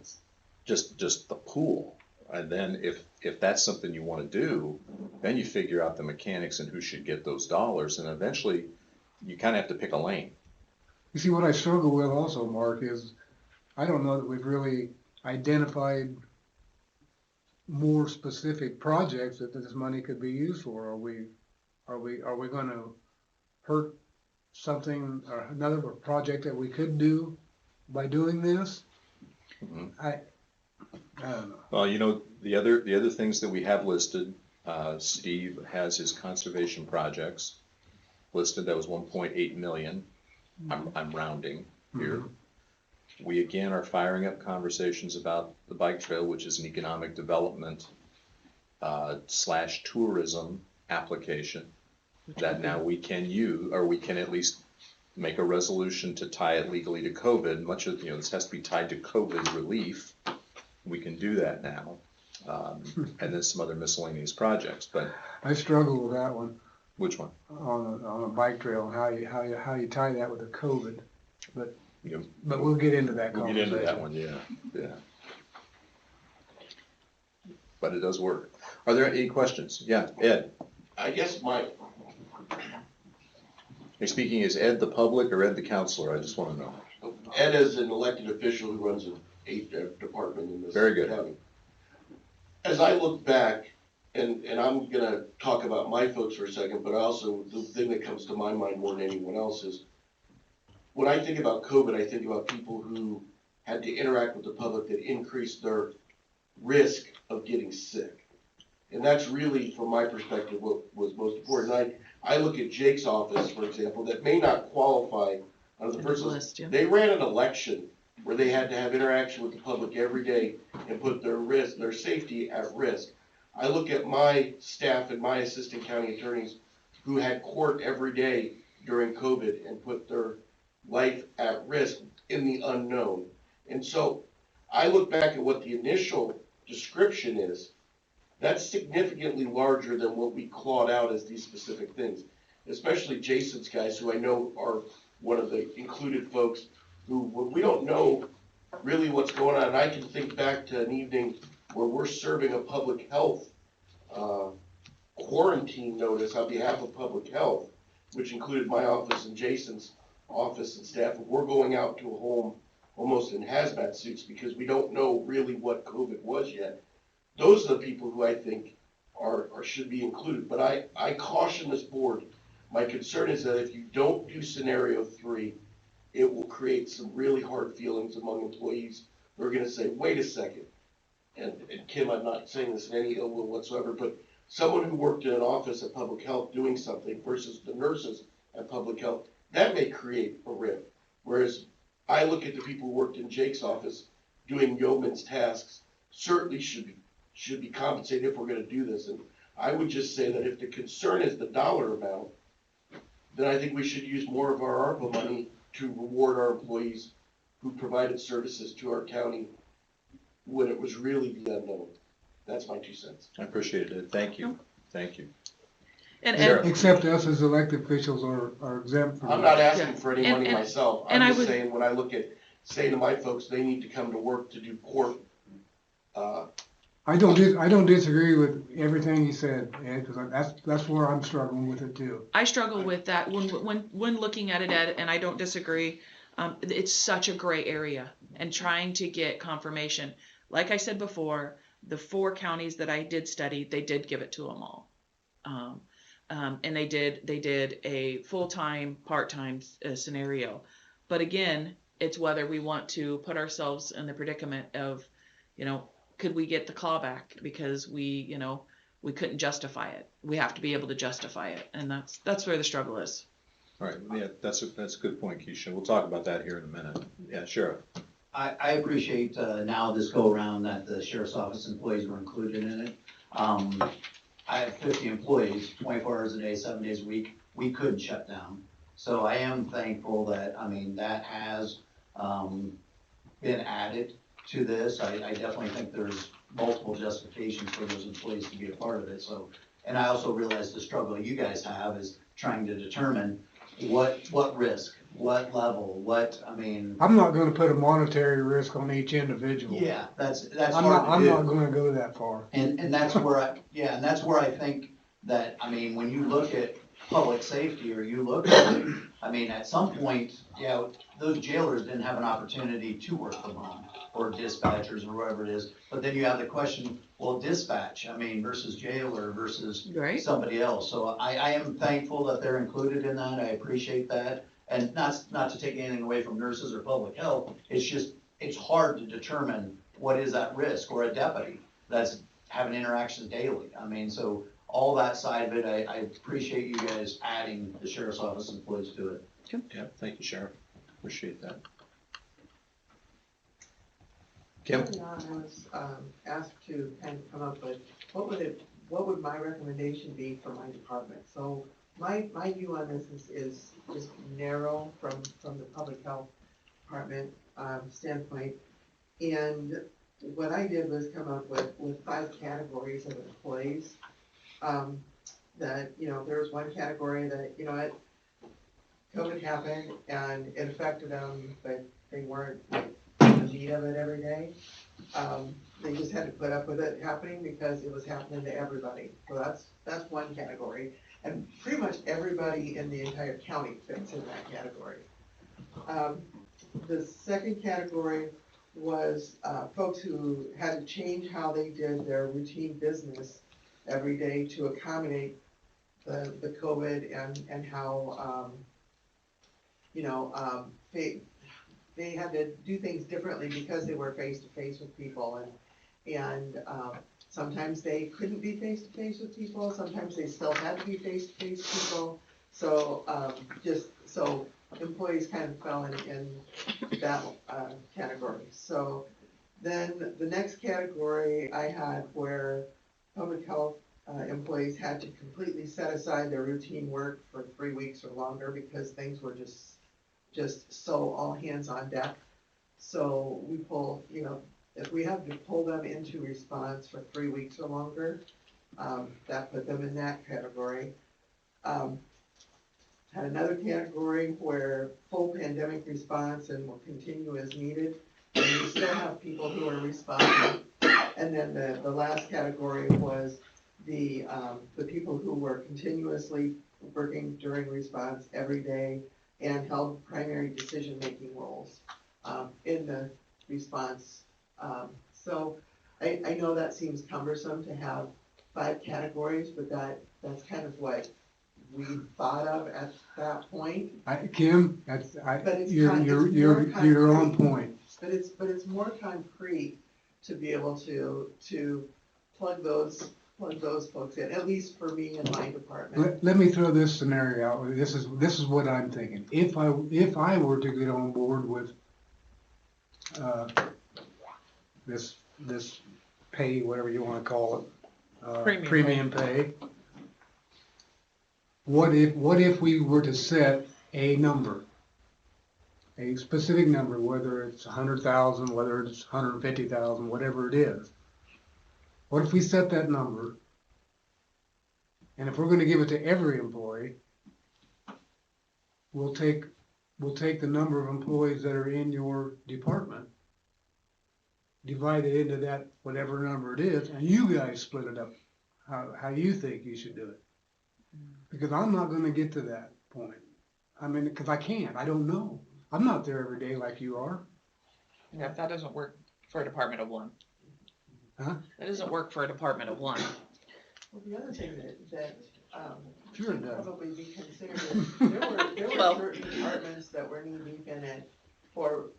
Just the pool. And then if that's something you want to do, then you figure out the mechanics and who should get those dollars. And eventually you kind of have to pick a lane. You see, what I struggle with also, Mark, is I don't know that we've really identified more specific projects that this money could be used for. Are we going to hurt something or another project that we could do by doing this? Mm-hmm. I don't know. Well, you know, the other things that we have listed, Steve has his conservation projects listed. That was 1.8 million. I'm rounding here. Mm-hmm. We again are firing up conversations about the bike trail, which is an economic development / tourism application that now we can use, or we can at least make a resolution to tie it legally to COVID. Much of, you know, this has to be tied to COVID relief. We can do that now, and then some other miscellaneous projects. But I struggle with that one. Which one? On a bike trail and how you tie that with the COVID, but Yeah. but we'll get into that We'll get conversation. into that one, yeah. But it does work. Are there any questions? Yeah, Ed. I guess You're speaking as Ed the public or Ed the counselor? I just want to know. Ed is an elected official who runs an department in this Very good. county. As I look back, and I'm gonna talk about my folks for a second, but also the thing that comes to my mind more than anyone else is, when I think about COVID, I think about people who had to interact with the public that increased their risk of getting sick. And that's really, from my perspective, what was most important. I look at Jake's office, for example, that may not qualify under the first list. Yeah. They ran an election where they had to have interaction with the public every day and put their safety at risk. I look at my staff and my assistant county attorneys who had court every day during COVID and put their life at risk in the unknown. And so I look back at what the initial description is. That's significantly larger than what we clawed out as these specific things, especially Jason's guys, who I know are one of the included folks who, we don't know really what's going on. And I can think back to an evening where we're serving a public health quarantine notice on behalf of public health, which included my office and Jason's office and staff. We're going out to a home almost in hazmat suits because we don't know really what COVID was yet. Those are the people who I think are should be included. But I caution this board. My concern is that if you don't do scenario 3, it will create some really hard feelings among employees who are going to say, wait a second. And Kim, I'm not saying this in any ill will whatsoever, but someone who worked in an office at public health doing something versus the nurses at public health, that may create a rift. Whereas I look at the people who worked in Jake's office doing yeoman's tasks, certainly should be compensated if we're going to do this. And I would just say that if the concern is the dollar amount, then I think we should use more of our ARPA money to reward our employees who provided services to our county when it was really the unknown. That's my 2 cents. I appreciate it. Thank you. Thank you. And Except us as elected officials are exempt from I'm that. not asking for any money myself. and I'm I just would- saying, when I look at saying to my folks, they need to come to work to do court. I don't disagree with everything you said, Ed, because that's where I'm struggling with it too. I struggle with that when looking at it, Ed, and I don't disagree. It's such a gray area, and trying to get confirmation. Like I said before, the 4 counties that I did study, they did give it to them all, and they did a full-time, part-time scenario. But again, it's whether we want to put ourselves in the predicament of, could we get the clawback because we couldn't justify it. We have to be able to justify it, and that's where the struggle is. All right, yeah, that's a good point, Keisha. We'll talk about that here in a minute. Yeah, Sheriff. I appreciate now this go around that the sheriff's office employees were included in it. I have 50 employees, 24 hours a day, 7 days a week. We couldn't shut down. So I am thankful that, that has been added to this. I definitely think there's multiple justifications for those employees to be a part of it. So, and I also realize the struggle you guys have is trying to determine what risk, what level, I'm not gonna put a monetary risk on each individual. Yeah, that's hard to do. I'm not gonna go that far. And that's where I think that, when you look at public safety, or you look at it, at some point, those jailers didn't have an opportunity to work from home, or dispatchers, or whatever it is. But then you have the question, well, dispatch, versus jailer versus Right. somebody else. So I am thankful that they're included in that. I appreciate that. And not to take anything away from nurses or public health, it's hard to determine what is at risk, or a deputy that's having interactions daily. So all that side of it, I appreciate you guys adding the sheriff's office employees to it. Yeah, thank you, Sheriff. Appreciate that. Kim? Early on, I was asked to kind of come up with what would my recommendation be for my department? So my view on this is just narrow from the public health department standpoint. And what I did was come up with 5 categories of employees. That, there was one category that, COVID happened and it affected them, but they weren't in the meat of it every day. They just had to put up with it happening because it was happening to everybody. So that's one category. And pretty much everybody in the entire county fits in that category. The second category was folks who had to change how they did their routine business every day to accommodate the COVID and how, they had to do things differently because they were face to face with people, and sometimes they couldn't be face-to-face with people, sometimes they still had to be face-to-face people. So, so employees kind of fell in that, category. So then the next category I had where public health, employees had to completely set aside their routine work for 3 weeks or longer because things were just so all hands on deck. So we pull, if we have to pull them into response for 3 weeks or longer, that put them in that category. Had another category where full pandemic response and will continue as needed. And we still have people who are responding. And then the last category was the people who were continuously working during response every day and held primary decision-making roles in the response. So I know that seems cumbersome to have 5 categories, but that's kind of what we thought of at that point. Kim, you're on point. But it's more concrete to be able to plug those folks in, at least for me and my department. Let me throw this scenario out. This is what I'm thinking. If I were to get on board with this pay, whatever you want to call it, premium pay. What if we were to set a number, a specific number, whether it's 100,000, whether it's 150,000, whatever it is? What if we set that number, and if we're going to give it to every employee, we'll take the number of employees that are in your department, divide it into that whatever number it is, and you guys split it up how you think you should do it. Because I'm not going to get to that point. I mean, because I can't. I don't know. I'm not there every day like you are. Yeah, that doesn't work for a department of 1. Huh? That doesn't work for a department of 1. Well, the other thing that Sure it should does. probably be considered is there were certain departments that were knee deep in it for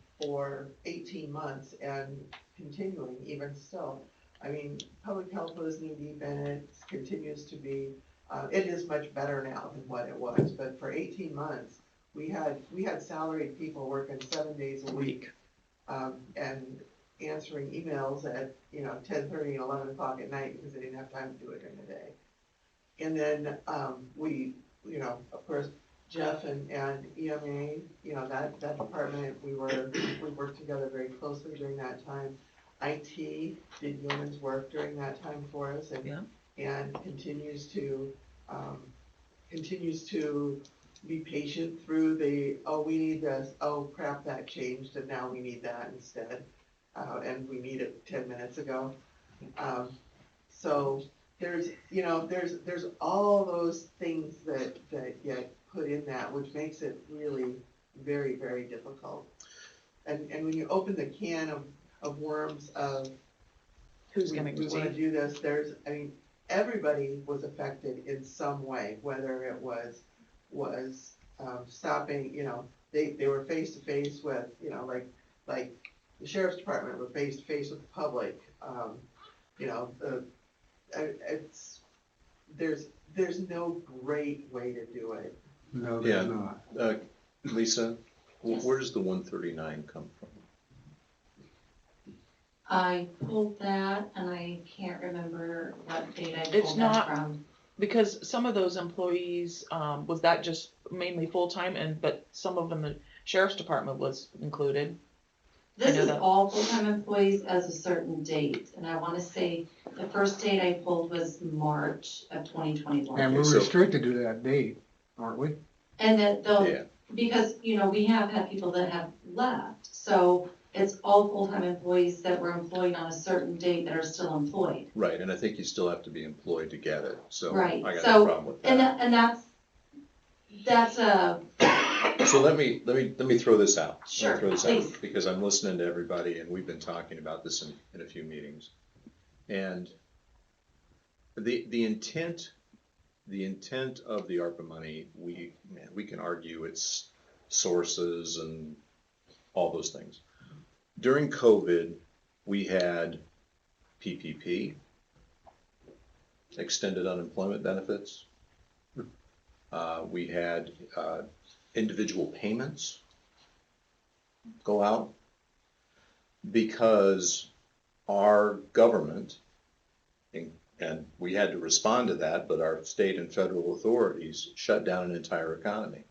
18 months and continuing even still. I mean, public health was knee deep in it, continues to be. It is much better now than what it was, but for 18 months, we had salaried people working 7 days a week, and answering emails at 10:30 and 11 o'clock at night because they didn't have time to do it during the day. And then we, of course, Jeff and EMA, that department, we worked together very closely during that time. IT did yeoman's work during that time for us, and continues to be patient through we need this, oh crap, that changed, and now we need that instead, and we need it 10 minutes ago. So there's all those things that get put in that, which makes it really very, very difficult. And when you open the can of worms of Who's going to we want to do this, everybody was affected in some way, whether it was stopping, they were face to face with, like the sheriff's department were face to face with the public. There's no great way to do it. No, there's not. Lisa, Yes. where does the 139 come from? I pulled that and I can't remember what date I It's pulled not- that from. Because some of those employees, was that just mainly full-time, but some of them, the sheriff's department was included? This know is that. all full-time employees as a certain date, and I wanna say the first date I pulled was March of 2021. And we're so- restricted to that date, aren't we? And that they'll, Yeah. because, we have had people that have left, so it's all full-time employees that were employed on a certain date that are still employed. Right, and I think you still have to be employed to get it, so Right, I got so- no problem with that. And that's a, So let me throw this out. Let me Sure, throw this please. out, because I'm listening to everybody and we've been talking about this in a few meetings. And the intent of the ARPA money, we can argue its sources and all those things. During COVID, we had PPP, extended unemployment benefits. We had individual payments go out because our government, and we had to respond to that, but our state and federal authorities shut down an entire economy.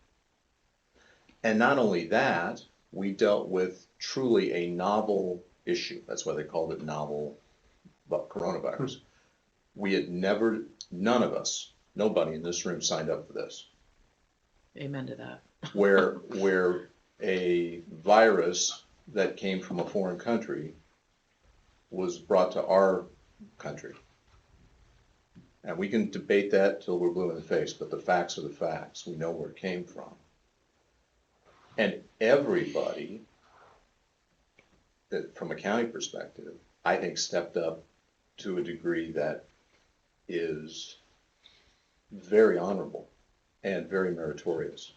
And not only that, we dealt with truly a novel issue. That's why they called it novel coronavirus. We had never, none of us, nobody in this room signed up for this. Amen to that. Where a virus that came from a foreign country was brought to our country. And we can debate that till we're blue in the face, but the facts are the facts. We know where it came from. And everybody, that from a county perspective, I think stepped up to a degree that is very honorable and very meritorious.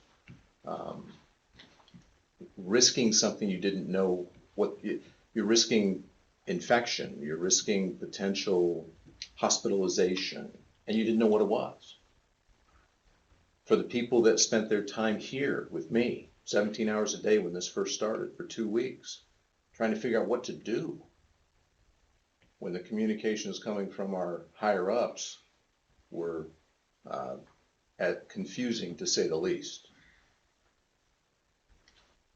Risking something you didn't know what, you're risking infection, you're risking potential hospitalization, and you didn't know what it was. For the people that spent their time here with me, 17 hours a day when this first started for 2 weeks, trying to figure out what to do when the communications coming from our higher ups were confusing to say the least.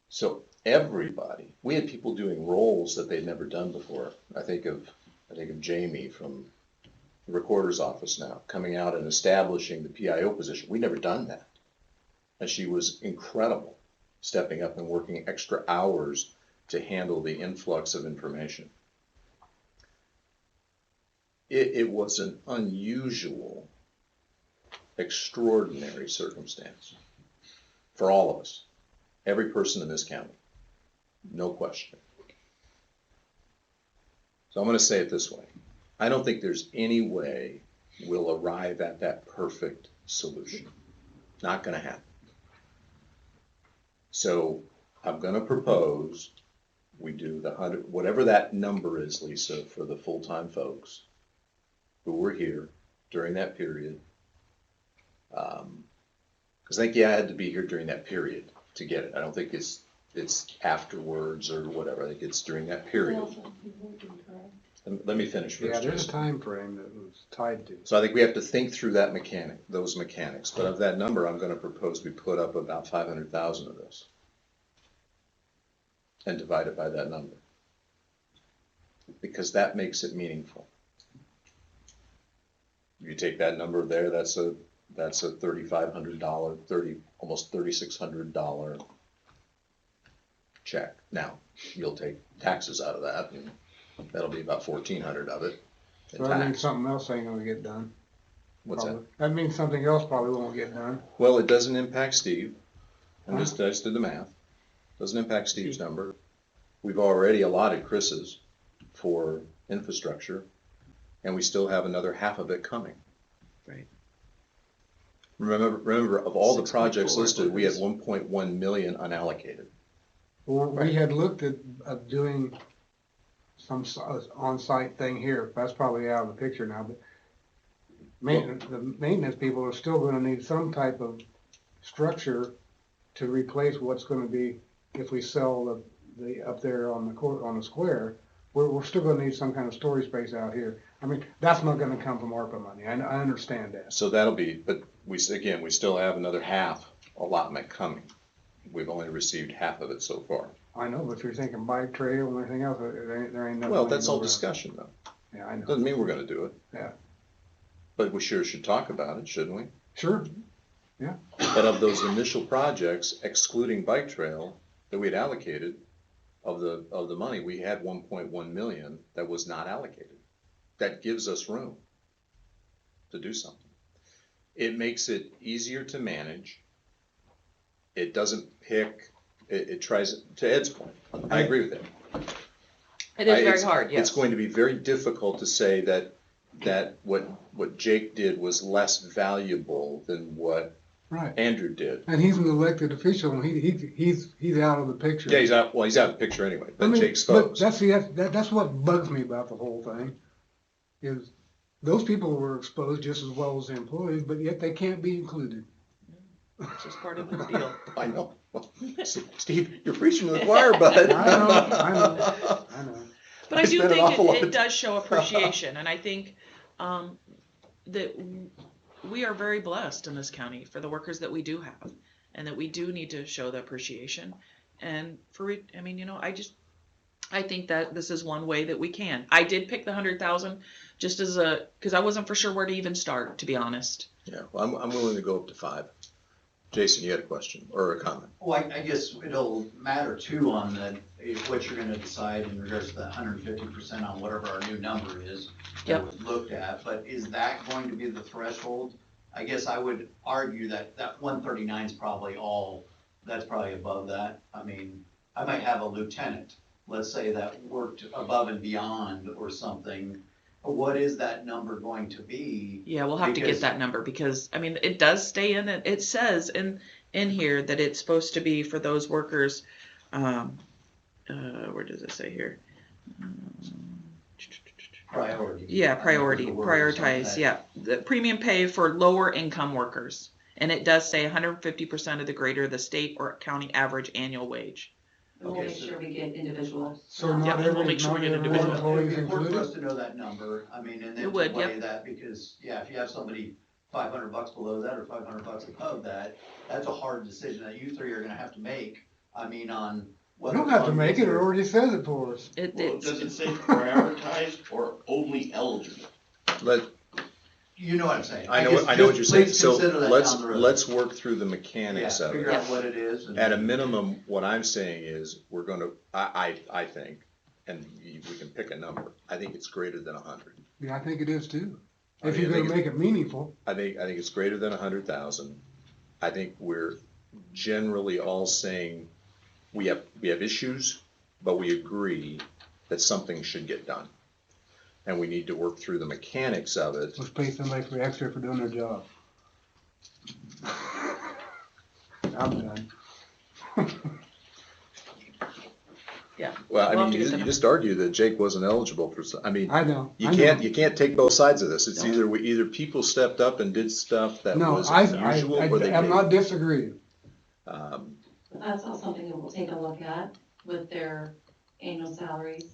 So everybody, we had people doing roles that they'd never done before. I think of Jamie from the recorder's office now, coming out and establishing the PIO position. We'd never done that. And she was incredible, stepping up and working extra hours to handle the influx of information. It was an unusual, extraordinary circumstance for all of us, every person in this county, no question. So I'm going to say it this way. I don't think there's any way we'll arrive at that perfect solution. Not going to happen. So I'm going to propose we do the 100, whatever that number is, Lisa, for the full-time folks who were here during that period. Because I think, I had to be here during that period to get it. I don't think it's afterwards or whatever. I think it's during that period. Let me finish first. Yeah, there's a time frame that was tied to. So I think we have to think through that those mechanics. But of that number, I'm going to propose we put up about 500,000 of this and divide it by that number, because that makes it meaningful. You take that number there, that's a $3,500, almost $3,600 check. Now, you'll take taxes out of that, and that'll be about 1,400 of it. So that means something else ain't gonna get done. What's probably. that? That means something else probably won't get done. Well, it doesn't impact Steve. I just did the math. Doesn't impact Steve's number. We've already allotted Chris's for infrastructure, and we still have another half of it coming. Right. Remember, of all the projects listed, we had 1.1 million unallocated. Well, we had looked at doing some on-site thing here. That's probably out of the picture now, but the maintenance people are still gonna need some type of structure to replace what's gonna be, if we sell the up there on the square, we're still gonna need some kind of storage space out here. I mean, that's not gonna come from ARPA money. I understand that. So that'll be, but we still have another half allotment coming. We've only received half of it so far. I know, but if you're thinking bike trail and everything else, there ain't nothing. Well, that's all discussion though. Yeah, I know. Doesn't mean we're gonna do it. Yeah. But we sure should talk about it, shouldn't we? Sure. Yeah. But of those initial projects, excluding bike trail that we had allocated, of the money, we had 1.1 million that was not allocated. That gives us room to do something. It makes it easier to manage. It doesn't pick, it tries, to Ed's point, I agree with that. It is very hard, yes. It's going to be very difficult to say that what Jake did was less valuable than what Andrew did. And he's an elected official, and he's out of the picture. Yeah, he's out of the picture anyway, but Jake's folks. But that's what bugs me about the whole thing, is those people were exposed just as well as the employees, but yet they can't be included. It's just part of the deal. I know. Steve, you're preaching to the choir, bud. I know. But I do spent an awful lot think of it does show appreciation, and I think, that we are very blessed in this county for the workers that we do have, and that we do need to show the appreciation. And I mean, I think that this is one way that we can. I did pick the 100,000 just as because I wasn't for sure where to even start, to be honest. Yeah, well, I'm willing to go up to 5. Jason, you had a question or a comment? Well, I guess it'll matter too on what you're gonna decide in regards to the 150% on whatever our new number is that was looked at, but is that going to be the threshold? I guess I would argue that 139 is probably that's probably above that. I mean, I might have a lieutenant, let's say, that worked above and beyond or something. What is that number going to be? Yeah, we'll have to get that number because, I mean, it does stay in it. It says in here that it's supposed to be for those workers, where does it say here? Priority. Yeah, prioritize, yeah. The premium pay for lower income workers. And it does say 150% of the greater the state or county average annual wage. We'll Okay, make sure we get individuals. So Yeah, not we'll every, make sure not we get every individual. employee It'd is be important for us included? to know that number, I mean, and then It to would, weigh yep. that, because, yeah, if you have somebody $500 below that or $500 above that, that's a hard decision that you three are gonna have to make, I mean, on We whether. don't have to make it, it already says it for us. Well, does it say prioritized or only eligible? You know what I'm saying? I know guess what you're just saying. please So consider that let's down the road. let's work through the mechanics Yeah, of figure it. out what it is. And At a minimum, what I'm saying is we're going to. I think, and we can pick a number. I think it's greater than 100. Yeah, I think it is too. I If mean, you're I gonna think make it meaningful. I think it's greater than 100,000. I think we're generally all saying we have issues, but we agree that something should get done, and we need to work through the mechanics of it. Let's pay somebody for extra for doing their job. I'm done. Yeah. Well, We'll I have to mean, get the you just argue that Jake wasn't eligible for. I mean, I know. you I can't take both sides of this. It's No. either people stepped up and did stuff that No, was unusual, or they I'm didn't. not disagreeing. That's all something that we'll take a look at with their annual salaries.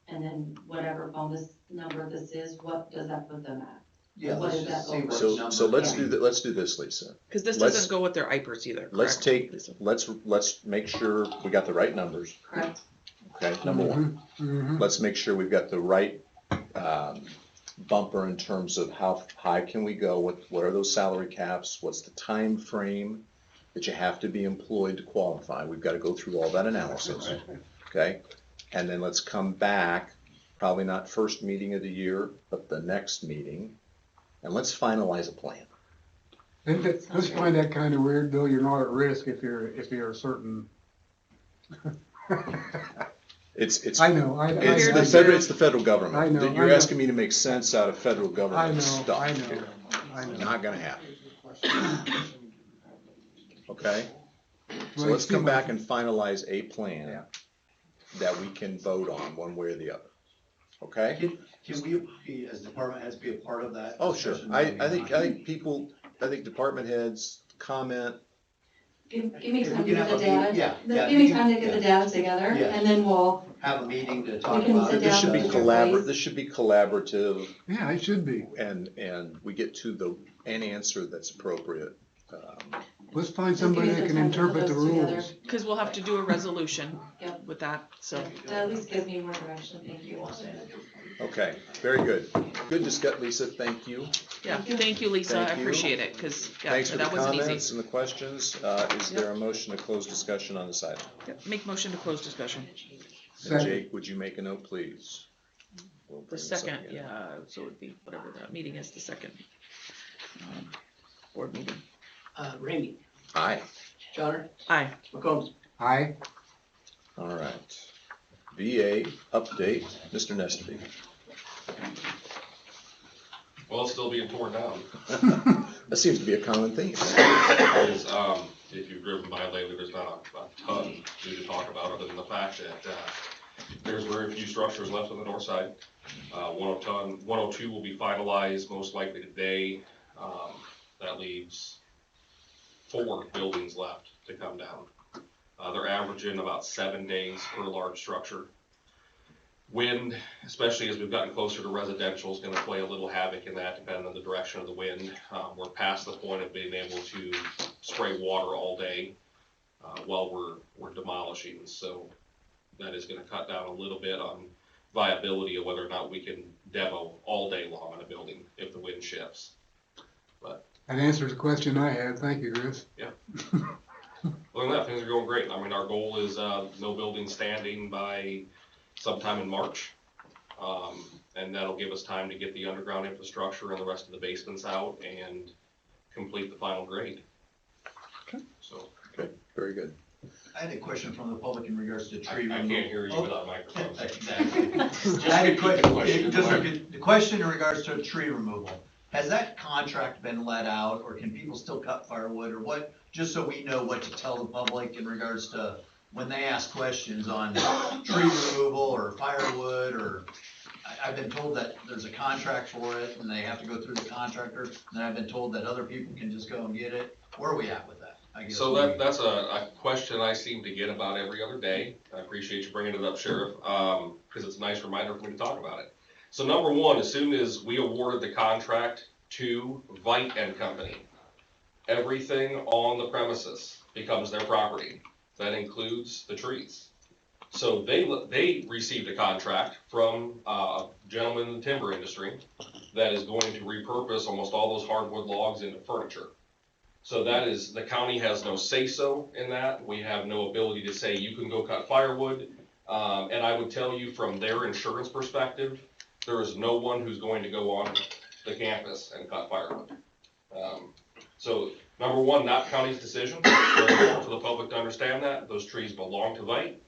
And then whatever bonus number this is, what does that put them at? Yeah, What let's is that just see over? what So number. let's yeah. let's do this, Lisa. Because this Let's- doesn't go with their IPERS either, Let's correct, take Lisa? let's make sure we got the right numbers. Correct. Okay, number one. Mhm. Let's make sure we've got the right bumper in terms of how high can we go, what are those salary caps, what's the time frame that you have to be employed to qualify. We've got to go through all that analysis, okay? And then let's come back, probably not first meeting of the year, but the next meeting, and let's finalize a plan. Let's find that kind of weird, though you're not at risk if you're a certain. It's I know, it's the federal government. I know, You're I know. asking me to make sense out of federal I government know, stuff I know, here. I know. Not gonna happen. Okay? So Well, let's see, come my- back and finalize a plan that we can vote on one way or the other. Okay? Can we be, as department heads, be a part of that? Oh, sure. discussion? I think department heads comment. Give me If time we to can get the have a data. meeting- yeah, Give me time to get the data together, Yeah. and then we'll, Have a meeting to talk can about. sit This down should be with different ways. this should be collaborative, Yeah, it should be. and we get to an answer that's appropriate. Let's find somebody Let's that give can me some time to interpret the put those together. rules. Because we'll have to do a resolution Yep. with that, so. that at least gives me more direction, thank you. Okay, very good. Good discuss, Lisa, thank you. Yeah, thank you, Lisa, I Thank you. appreciate it, because, yeah, Thanks for the that wasn't comments easy. and the questions. Is there a motion to close discussion on this item? Yep, make motion to close discussion. And Second. Jake, would you make a note, please? We'll The bring this up second, again. yeah, so it'd be whatever that meeting is, the second board meeting. Ramey, Aye, Johnner, Aye. McCombs. Aye. all right. VA update, Mr. Nesterby. Well, it's still being torn down. That seems to be a common theme. Because, if you've driven by lately, there's not a ton new to talk about, other than the fact that, There's very few structures left on the north side. 102 will be finalized most likely today. That leaves 4 buildings left to come down. They're averaging about 7 days per large structure. Wind, especially as we've gotten closer to residential, is going to play a little havoc in that, depending on the direction of the wind. We're past the point of being able to spray water all day while we're demolishing, so that is going to cut down a little bit on viability of whether or not we can demo all day long on a building if the wind shifts. But That answers the question I had. Thank you, Chris. yeah. Other than that, things are going great. I mean, our goal is no building standing by sometime in March. And that'll give us time to get the underground infrastructure and the rest of the basements out and complete the final grade. Okay. So. Okay, very good. I had a question from the public in regards to tree I removal. can't hear you without a microphone. Exactly. Just I had a repeat the question. the question in regards to tree removal. Has that contract been let out, or can people still cut firewood, or what? Just so we know what to tell the public in regards to when they ask questions on tree removal or firewood, or I've been told that there's a contract for it and they have to go through the contractor. And then I've been told that other people can just go and get it. Where are we at with that? I guess So that's a question I seem to get about every other day. I appreciate you bringing it up, Sheriff, because it's a nice reminder for me to talk about it. So number one, as soon as we awarded the contract to Vite and Company, everything on the premises becomes their property. That includes the trees. So they received a contract from a gentleman in the timber industry that is going to repurpose almost all those hardwood logs into furniture. So that is, the county has no say-so in that. We have no ability to say you can go cut firewood. And I would tell you from their insurance perspective, there is no one who's going to go on the campus and cut firewood. So number one, not county's decision. Very important for the public to understand that. Those trees belong to Vite.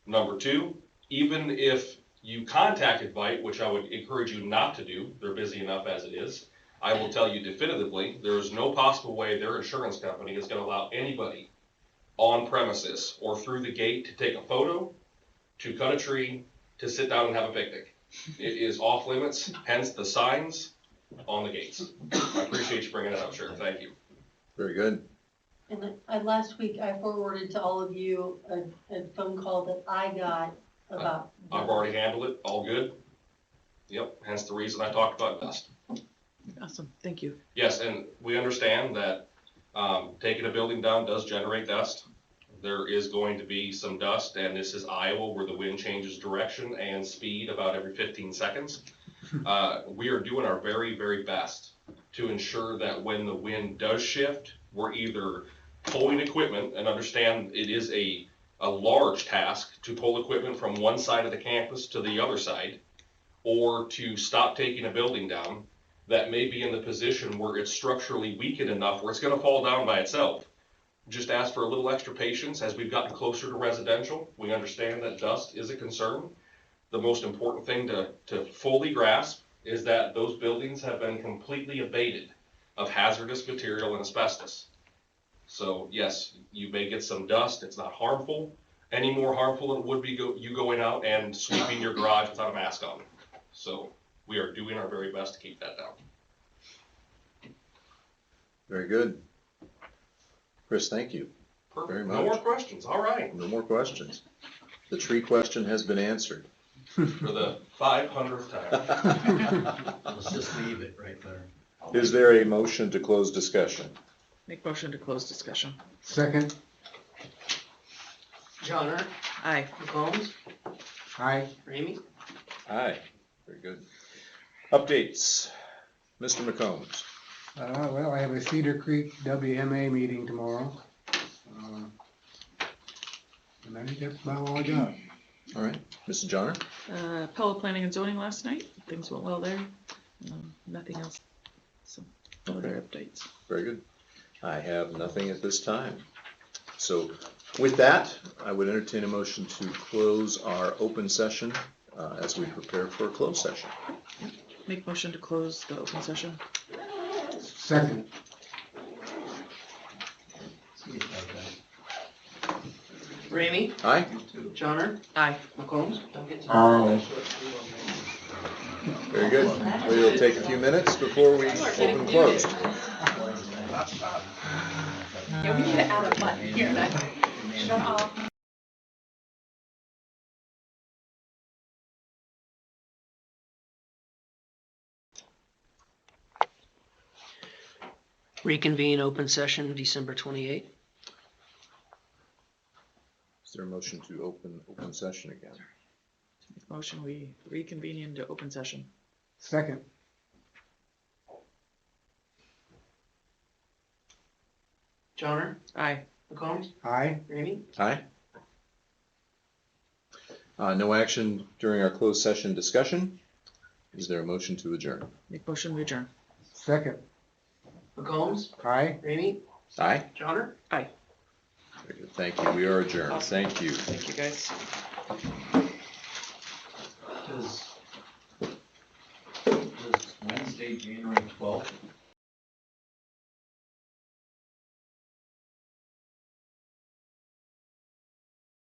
Number two, even if you contacted Vite, which I would encourage you not to do, they're busy enough as it is, I will tell you definitively, there is no possible way their insurance company is going to allow anybody on premises or through the gate to take a photo, to cut a tree, to sit down and have a picnic. It is off limits, hence the signs on the gates. I appreciate you bringing that up, Sheriff. Thank you. Very good. And last week I forwarded to all of you a phone call that I got about. I've already handled it, all good. Yep, hence the reason I talked about dust. Awesome, thank you. Yes, and we understand that taking a building down does generate dust. There is going to be some dust, and this is Iowa where the wind changes direction and speed about every 15 seconds. We are doing our very, very best to ensure that when the wind does shift, we're either pulling equipment, and understand it is a large task to pull equipment from one side of the campus to the other side, or to stop taking a building down that may be in the position where it's structurally weakened enough where it's going to fall down by itself. Just ask for a little extra patience as we've gotten closer to residential. We understand that dust is a concern. The most important thing to fully grasp is that those buildings have been completely abated of hazardous material and asbestos. So yes, you may get some dust. It's not harmful, any more harmful than it would be you going out and sweeping your garage without a mask on. So we are doing our very best to keep that down. Very good. Chris, thank you very much. No more questions. All right. No more questions. The tree question has been answered. For the 500th time. Let's just leave it right there. Is there a motion to close discussion? Make motion to close discussion. Second. Johnner, Aye. McCombs, Aye. Ramey. Aye. Very good. Updates. Mr. McCombs. Well, I have a Cedar Creek WMA meeting tomorrow. And I think that's about all I got. All right. Mr. Johnner? Appellate planning and zoning last night, things went well there. Nothing else, so no other updates. Very good. I have nothing at this time. So with that, I would entertain a motion to close our open session as we prepare for a closed session. Make motion to close the open session. Second. See if I can. Ramey, Aye? Johnner, Aye. McCombs. Very good. We'll take a few minutes before we open and close. Yeah, we need to add a button here that shut off. Reconvene open session December 28th. Is there a motion to open session again? Motion, we reconvene into open session. Second. Johnner, Aye. McCombs, Aye. Ramey. Aye. No action during our closed session discussion. Is there a motion to adjourn? Make motion, we adjourn. Second. McCombs, Aye. Ramey, Aye. Johnner. Very good. Thank you. We are adjourned. Awesome. Thank you. Thank you, guys. Does Wednesday, January 12th